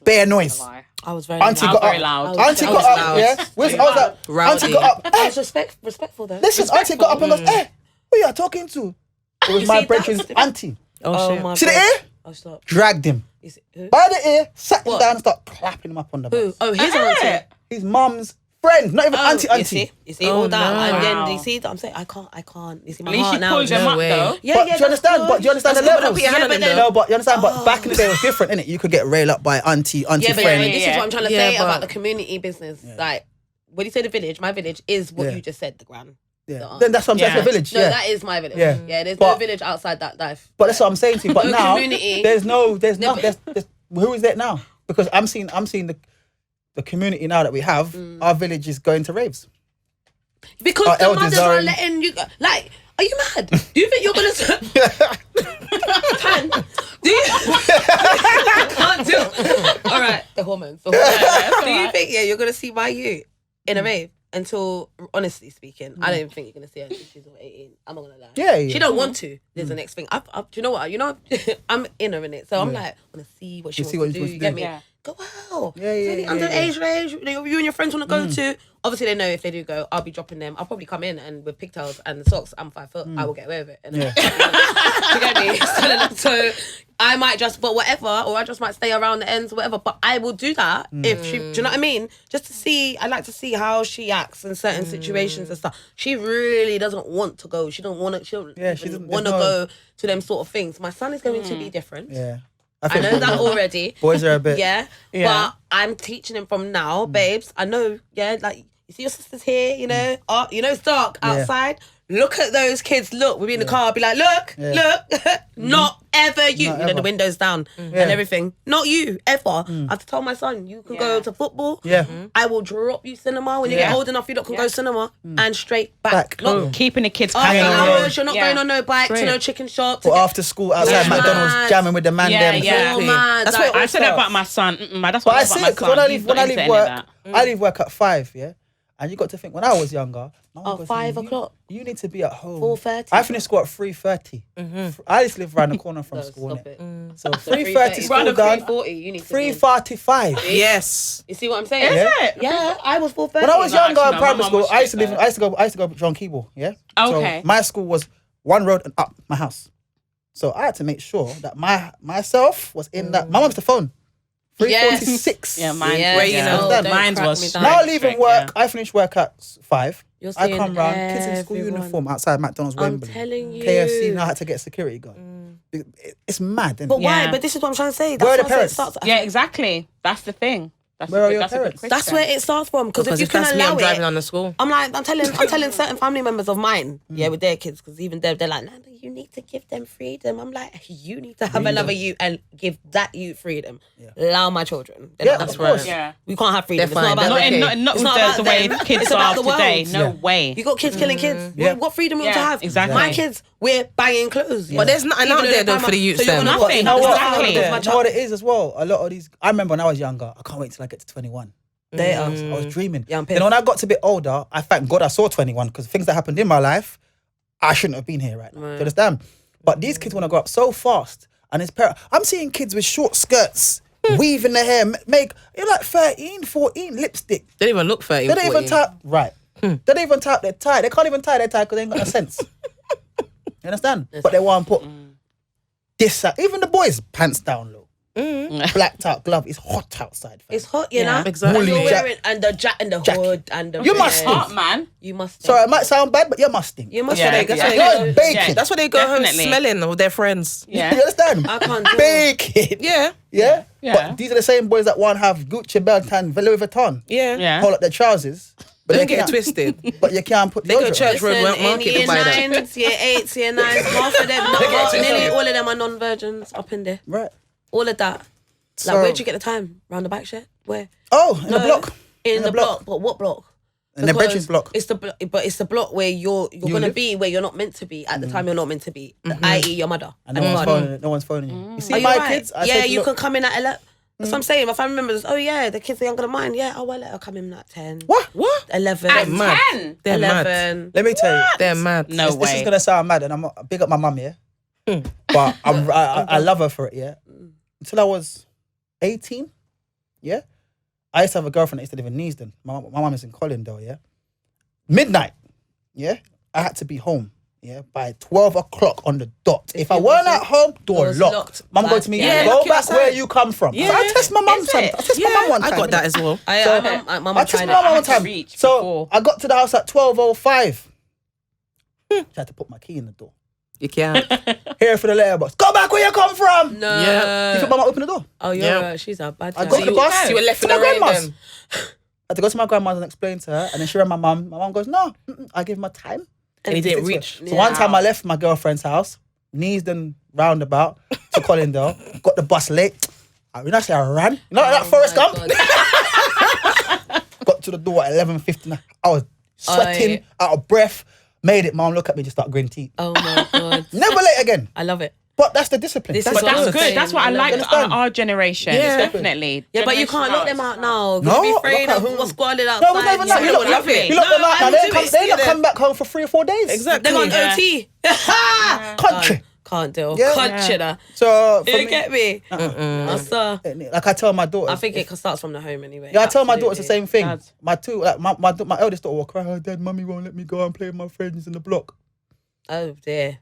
bare noise. I was very. Auntie I was got very up. loud. Auntie I got was up, loud. yeah. I was like, Rowdy. Auntie got up. I Hey, was respectful though. listen, Auntie got up and goes, hey, who you are talking to? It was You my see, brethren's that's the- auntie. Oh my See the God. ear? Oh stop. Dragged him You see, who? by the ear, sat him What? down and started clapping him up on the Who? bus. Oh, his auntie. His mum's friend, not even auntie. You see all that, no. and then Wow. you see that I'm saying I can't. You see my At least heart you now. pulled them No up way. though. Yeah, But yeah. do you understand? But do you understand the That's good, levels? put your hand on them, though. No, but you understand? But back in the day, it was different, innit? You could get railed up by auntie Yeah, but friend. this is what I'm trying to Yeah, say but- about the community business. Like when you say the village, my village is what Yeah. you just said, the gran. Yeah. Then that's what I'm saying. Yeah. It's a village. No, Yeah. that is my village. Yeah. Yeah, there's But- no village outside that life. But that's what I'm saying to you. But No now community. there's no but- who is that now? Because I'm seeing the community now that we have. Our village is going to raves. Because Our the elders mothers are are in- letting you. Like, are you mad? Do you think you're gonna? Tan, do you? I can't do it. All right, the hormones. Do you think you're gonna see my youth in a rave? Until, honestly speaking, I don't think you're gonna see her until she's 18. I'm not gonna lie. Yeah. She don't want to. There's the next thing. Do you know what? I'm in her in it, so I'm like, I want to see what she You wants see what to she do. wants You to get do. me? Yeah. Go wow. Yeah, yeah, The yeah, underage range. You and your friends want to go to. Obviously, they know if they do go, I'll be dropping them. I'll probably come in and with pigtails and socks. I'm 5 foot. I will get away with it. And you get me? So I might just, but whatever, or I just might stay around the ends, or whatever. But I will do that if she. Do you know what I mean? Just to see. I like to see how she acts in certain situations and stuff. She really doesn't want to go. She don't want to. She don't Yeah, she doesn't- want to there's no- go to them sort of things. My son is going to be different. Yeah. I know that already. Boys are a bit. Yeah. But I'm teaching him from now, babes. I know, like you see your sisters here, it's dark outside. Look at those kids. Look, we'll be in the car. I'll be like, look, not ever you. Not ever. The windows down and everything. Not you, ever. I've told my son, you can go to football. Yeah. I will drop you cinema. When you get old enough, you lot can go cinema and straight back. Not Keeping the kids after hanging on. hours, you're not going on no bike to no chicken shop. Or after school outside Yeah. McDonald's Mad. jamming with the man Yeah, them. yeah. Oh, mad. That's Like, what I said that about my son. That's what But I I see said it about my because son. when I leave work, I leave work at 5, yeah, And you got to think, when I was younger, my mum Oh, goes, 5 "You- o'clock. You need to be at home. 4:30. I finished school at 3:30. I used to live around the corner from No, school. stop innit? it. So 3:30 school Round done. 3:40, you need to be in. 3:45. Yes. You see what I'm saying? Yeah. Yeah, I was 4:30. When I was younger actually, in no, my primary mum school, was I used to strict live. I used to go John Keeble. Yeah. Okay. So my school was one road and up my house. So I had to make sure that myself was in that. My mum's the phone. 3:46. Yeah, mine. Yeah, Where you know, don't mine crack was me strict. down. Now leaving work, I finish work at 5. You're I seeing come round, kids in school everyone. uniform outside McDonald's, I'm Wembley. telling you. KFC. Now I had to get a security guard. It's mad. Isn't But it? why? Yeah. But this is what I'm trying to say. Where are the That's why I parents? say it starts. Yeah, exactly. That's the thing. That's Where a are good- your that's a good parents? That's question. where it starts from. Because if Because you if can that's me, allow I'm driving it, on the school. I'm telling certain family members of mine, yeah, with their kids, because even they're like, no, but you need to give them freedom. I'm like, you need to have another you and give that you freedom. Allow my children. They're Yeah, not of gonna- course. Yeah. We can't have freedom. They're It's not fine. about Not them. in, not It's with not the about way them. kids It's are about the today. world. No Yeah. way. You got kids killing kids. Yeah. What freedom you want to Yeah, have? exactly. My kids, we're buying clothes. But there's nothing Even out though there they're though for the so youth. you're them. gonna Nothing. You know what? Exactly. You know what it is as well. A lot of these. I remember when I was younger. I can't wait till I get to 21. I was dreaming. Yeah, I'm Then pissed. when I got to a bit older, I thank God I saw 21 because things that happened in my life, I shouldn't have been here right now. Do you understand? But these kids want to grow up so fast, and it's I'm seeing kids with short skirts, weaving their hair, make you're like 13, 14, lipstick. They don't even look 30. They don't even tie right. They don't even tie their tie. They can't even tie their tie because they ain't got no sense. You understand? But they want to put this out. Even the boys pants down low. Blacked out glove. It's hot outside. fam. It's hot, you know. exactly. And you're Woolly wearing and the and the jacket. hood and the. You must red. Hot, man. You must. Sorry, it might sound bad, but you must stink. You must. Yeah, stink. that's what You're Yeah. baking. That's why they go Definitely. home smelling with their friends. Yeah. You understand? I can't do it. Baking. Yeah. Yeah? Yeah. But these are the same boys that want to have Gucci belt and Louis Vuitton. Yeah. Yeah. Hold up their trousers. But Don't they get it can't- twisted. But you can't put They go deodorant to on. church road Listen, market in to year buy that. 9s, year 8s, year 9s, half of them, nearly all of them are non-virgins up in there. Right. All of that. So- Like, where'd you get the time? Round the back shed? Where? Oh, in the No, block. In the block. But what block? In the Because bedroom's block. It's the but it's the block where you're gonna live? be where you're not meant to be at the time you're not meant to be, i.e. your mother. And no one's phoning. No one's phoning you. You see Are you my right? kids? I yeah, said, you look, can come in at 11. That's what I'm saying. My family members, oh yeah, the kids are younger than mine. Yeah, oh well, let her come in at 10. What? 11. At mad. 10. They're mad. 11. Let me tell you. They're mad. No This way. is gonna sound mad, and I'm big up my mum, yeah. But I love her for it, yeah. Until I was 18, yeah. I used to have a girlfriend that used to live in Neasden. My mum is in Collindale, yeah. Midnight, yeah. I had to be home, yeah, by 12 o'clock on the dot. If I you weren't wasn't, at home, door doors locked. locked. Mum go Back, to me, yeah. go lock it back outside. where you come from. Yeah. So I test my mum Is some. it? I test my mum one I time. got that as well. I I test tried my mum I one had to time. reach So before. I got to the house at 12:05. I had to put my key in the door. You can't. Here for the letterbox. Go back where you come from. No. Yeah. You think mum open the door? Oh, you're Yeah. she's a bad I girl. got the bus. You were left to in my the rain grandma's. then. I had to go to my grandma's and explain to her, and then she rang my mum. My mum goes, "No, I give him a time." And he didn't Stick to it. reach. So one time I left my girlfriend's house, Neasden roundabout to Collindale, got the bus late. When I say I ran, you know that Forrest my Gump? God. Got to the door at 11:15. I was sweating, out of breath. Made it. Mum, look at me, just start gritting teeth. Oh my God. Never late again. I love it. But that's the discipline. This But is what that's I'm good. saying. That's what I like Understand? our generation. Yeah. Definitely. Yeah, but you Generation can't lock them ours. out now. No, Be afraid lock of out who? what's squalling outside. No, but not even that. You You know look what, lovely. You look them out I now. will They do don't it. come- they Yeah. don't come back home for 3 or 4 days. Exactly. They're on Yeah. OT. Country. Can't deal. Yeah. Can't cheddar. So for You me, get me? That's, like I tell my daughter, I think it starts from the home anyway. yeah, I tell my daughters the same thing. Dads. My two, like my eldest daughter will cry, "Oh, Dad, Mummy won't let me go and play with my friends in the block." Oh dear.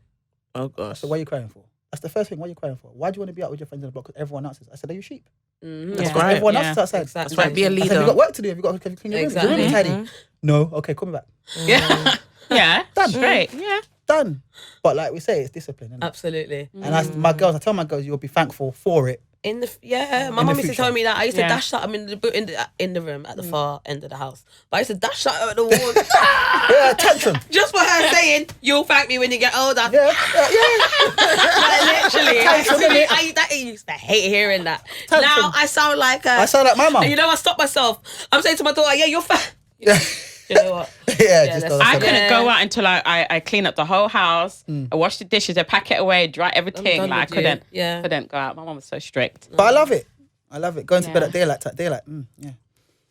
Oh gosh. So what are you crying for? That's the first thing. What are you crying for? Why do you want to be out with your friends in the block? Because everyone else is. I said, "Are you sheep?" That's Because right. everyone else Yeah. is outside. Exactly. That's right. Be a I said, "Have leader. you got work to do? Have you got to clean your room? Is your room Exactly. tidy?" No. Okay, call me back. Yeah. Yeah. Done. Straight. Yeah. Done. But like we say, it's discipline. Isn't it? Absolutely. And I tell my girls, you'll be thankful for it. My In mum the used to future. tell me that I used to Yeah. dash shut them in the room at the far end of the house. But I used to dash shut her at the wall. Yeah, tantrum. Just for her saying, "You'll thank me when you get older." Yeah. Like, literally. Tantrum, innit? I used to hate hearing that. Tantrum. Now I sound like her. I sound like my mum. And you know, I stop myself. I'm saying to my daughter, "Yeah, you're fine." Yeah. You know what? Yeah, Yeah, just that's- don't I say that. couldn't go out until I clean up the whole house, I wash the dishes, I pack it away, dry everything. done Like I with you. couldn't, Yeah. couldn't go out. My mom was so strict. But I love it. I love it. Going to bed Yeah. at daylight. Yeah.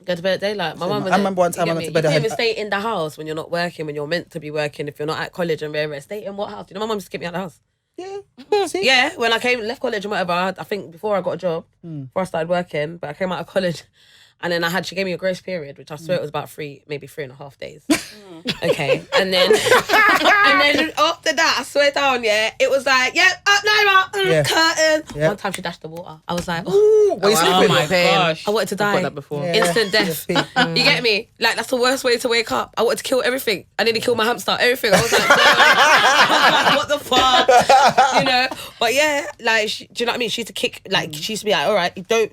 Go to bed at daylight. My mum was I remember one time you I get went me? to bed, You I can't had- even stay in the house when you're not working, when you're meant to be working. If you're not at college and rare, stay in what house? You know, my mum used to keep me out of the house. Yeah. See? Yeah, when I left college and whatever, I think before I got a job, before I started working, but I came out of college and then she gave me a grace period, which I swear it was about maybe 3.5 days. Okay. And then after that, I swear down, it was like, up Nyima, curtain. Yeah. One time she dashed the water. I was like, Ooh, what you Oh sleeping? my gosh. I wanted to die. got that before. Yeah. Instant death. Yeah. You get me? Like, that's the worst way to wake up. I wanted to kill everything. I nearly killed my hamster, everything. I was like, no. What the fuck? You know? But yeah, like, do you know what I mean? She used to kick, like, she used to be like, all right,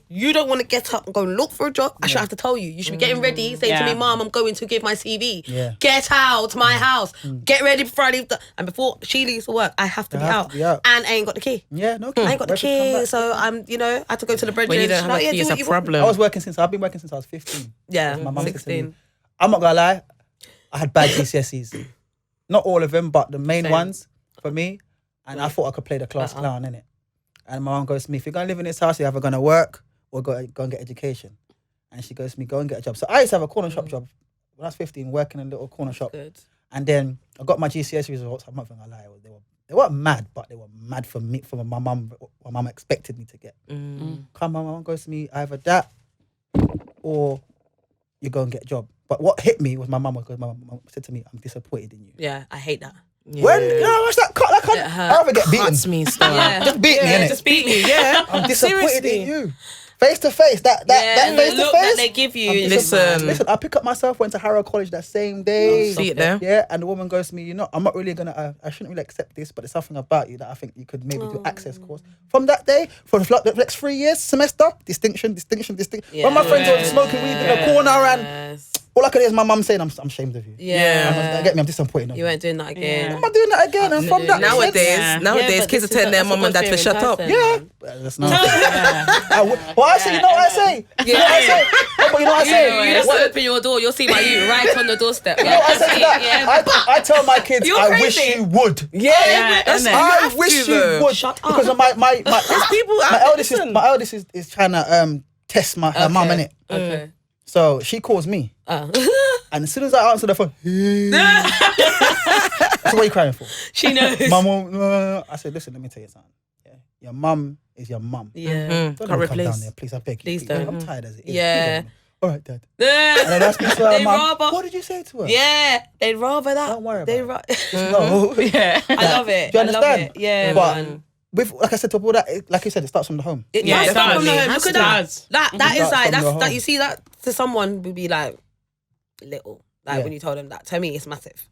you don't want to get up and go look for a job. I should have to tell you. You should be getting ready, saying to me, Mom, I'm going to give my CV. Yeah. Get out to my house. Get ready before I leave. And before she leaves for work, I have to be out. And I ain't got the key. Yeah, no. I ain't got the Where's it come key, back? so I'm, I had to go to the bridge. When you don't have a key, it's a problem. I've been working since I was 15. Yeah, My mum said to me, 16. I'm not gonna lie, I had bad GCSEs. Not all of them, but the main Same. ones for me. And I thought I could play the class clown, innit? And my mum goes to me, if you're gonna live in this house, you're either gonna work or go and get education. And she goes to me, go and get a job. So I used to have a corner shop job when I was 15, working in a little corner shop. Good. And then I got my GCSE results. I'm not gonna lie, they weren't mad, but they were mad for me, for my mum. My mum expected me to get. Come, my mum goes to me, either that or you go and get a job. But what hit me was my mum, because my mum said to me, I'm disappointed in you. Yeah, I hate that. When watch that cut, I rather get beaten. Cuts me stuff. Yeah. Just beat me, innit? Just beat me. Yeah. I'm disappointed Seriously. in you. Face to face, that and face the to look that face. they give you. I'm is disappointed. Listen. Listen, I pick up myself, went to Harrow College that same day. See it there? Yeah, and the woman goes to me, I'm not really gonna, I shouldn't really accept this, but there's something about you that I think you could maybe do access course. From that day, for the next 3 years, semester, distinction. When my friends were smoking weed in the corner and all I could hear is my mum saying, I'm ashamed of you. Yeah. Get me, I'm disappointed in You you. ain't doing that again. I'm not doing that again. And from that Nowadays, but kids this are telling is- their that's mum and dad to supposed shut to up. be in person. Yeah. That's not. What I say, you know what I say? You know what I say? No, but you know what I say? You just open your door, you'll see my youth right on the doorstep. You know what I say to that? I tell my kids, You're I wish crazy. you would. That's I wish you would. Shut up. Because my people my eldest is trying to test her mum, innit? Okay. So she calls me. And as soon as I answer the phone, so what are you crying for? She knows. Mum, I said, listen, let me tell you something. Yeah. Your mum is your mum. Yeah. Don't Can't ever come replace. down there, please. I beg you. Please don't. I'm tired as it is. Yeah. Please don't. All right, Dad. And then I speak to her They mum. rather- What did you say to her? Yeah, they'd rather that. Don't worry They about ra- No. Yeah. I love it. Do you I love understand? it. Yeah, But man. with, like I said, to all that, like you said, it starts from the home. Yeah, It's not from definitely. the home. Look at that. Does. That is That's like from that's your that. home. You see that to someone would be like little. Like Yeah. when you told them that. To me, it's massive.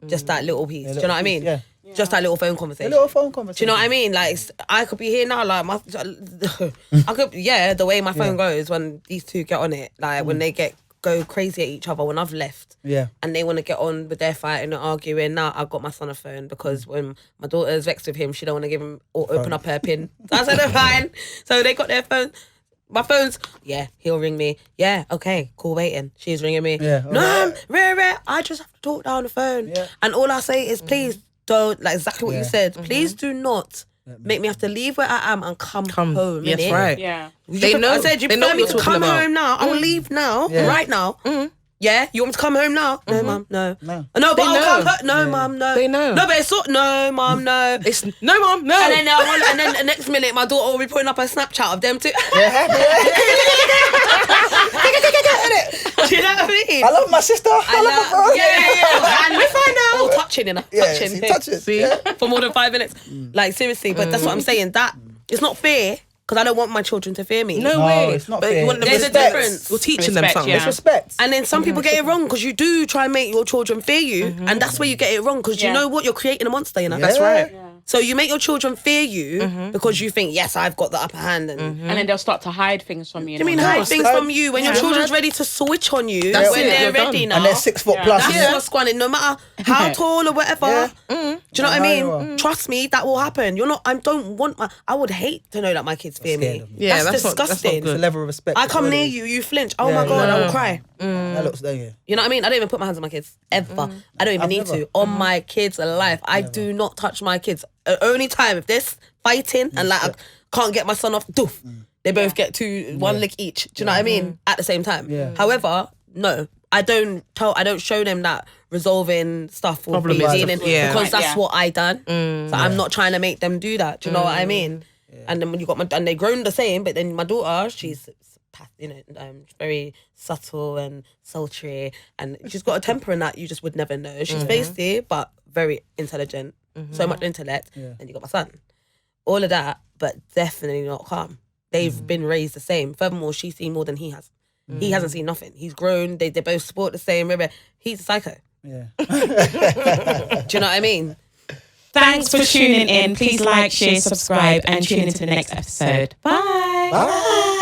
Just that little piece. Do you little know what I piece, mean? yeah. Just that little phone A conversation. little phone conversation. Do you know what I mean? Like I could be here now, like my, I could, the way my phone goes when these two get on it, like when they go crazy at each other when I've left, Yeah. and they want to get on with their fighting and arguing. Now I've got my son a phone because when my daughter's vexed with him, she don't want to give him or open up her pin. So I said they're fine. So they got their phone. My phone's, he'll ring me. Yeah, okay, cool, waiting. She's ringing me. Yeah, No, rare. I just have to talk down the phone. Yeah. And all I say is, please don't, like exactly what you Yeah. said, please do not make me have to leave where I am and come home. Yes, innit? right. Yeah. They know. I said, you They know prefer what me you're to talking come about. home now? I will leave now, Yeah. right now. Yeah, you want me to come home now? No, mum, no. No. No, but They I'll know. come home. No, mum, no. They know. No, but it's no, mum, no. It's no, mom, no. And then the next minute, my daughter will be putting up a Snapchat of them too. Do you know what I mean? I love my sister. I love her, bro. Yeah. And we find out. Oh, touching, touching. see, touch it. See? Yeah. For more than 5 minutes. Like, seriously. But that's what I'm saying. That it's not fair because I don't want my children to fear me. No No, way. it's not But fair. you want them There's a respect. difference. You're teaching them Respect, something. yeah. It's respect. And then some people get it wrong because you do try and make your children fear you. And that's where you get it wrong because you Yeah. know what? You're creating a monster, you know? That's right. So you make your children fear you because you think, yes, I've got the upper hand. And And then they'll start to hide things from you. I mean, hide things from you when your children's ready to switch on you. That's when it, they're you're ready done. now. And they're 6 foot Yeah. plus. That's what's going on. No matter how tall or whatever. Yeah. Do you know what I How mean? you are. Trust me, that will happen. You're not. I don't want my. I would hate to know that my kids fear scared me. of me. Yeah, that's that's not disgusting. It's a level of respect. I come That's near what it you, you flinch. Oh Yeah, my god, I yeah. will cry. is. That looks there, yeah. You know what I mean? I don't even put my hands on my kids ever. I don't even I've need never. to. On my kids' life, I do not touch my kids. Only time if they're fighting and like I can't get my son off, doof. they both get one lick each. Do you know what I mean? At the same time. Yeah. However, no, I don't show them that resolving stuff will be dealing because that's what I done. So I'm not trying to make them do that. Do you know what I mean? Yeah. And then when you got and they grown the same, but then my daughter, she's very subtle and sultry, and she's got a temper in that you just would never know. She's feisty but very intelligent, so much intellect. And you got my son, all of that, but definitely not calm. They've been raised the same. Furthermore, she's seen more than he has. He hasn't seen nothing. He's grown. They both sport the same. He's a psycho. Yeah. Do you know what I mean? Thanks for tuning in. Please like, share, subscribe, and tune into the next episode. Bye. Bye.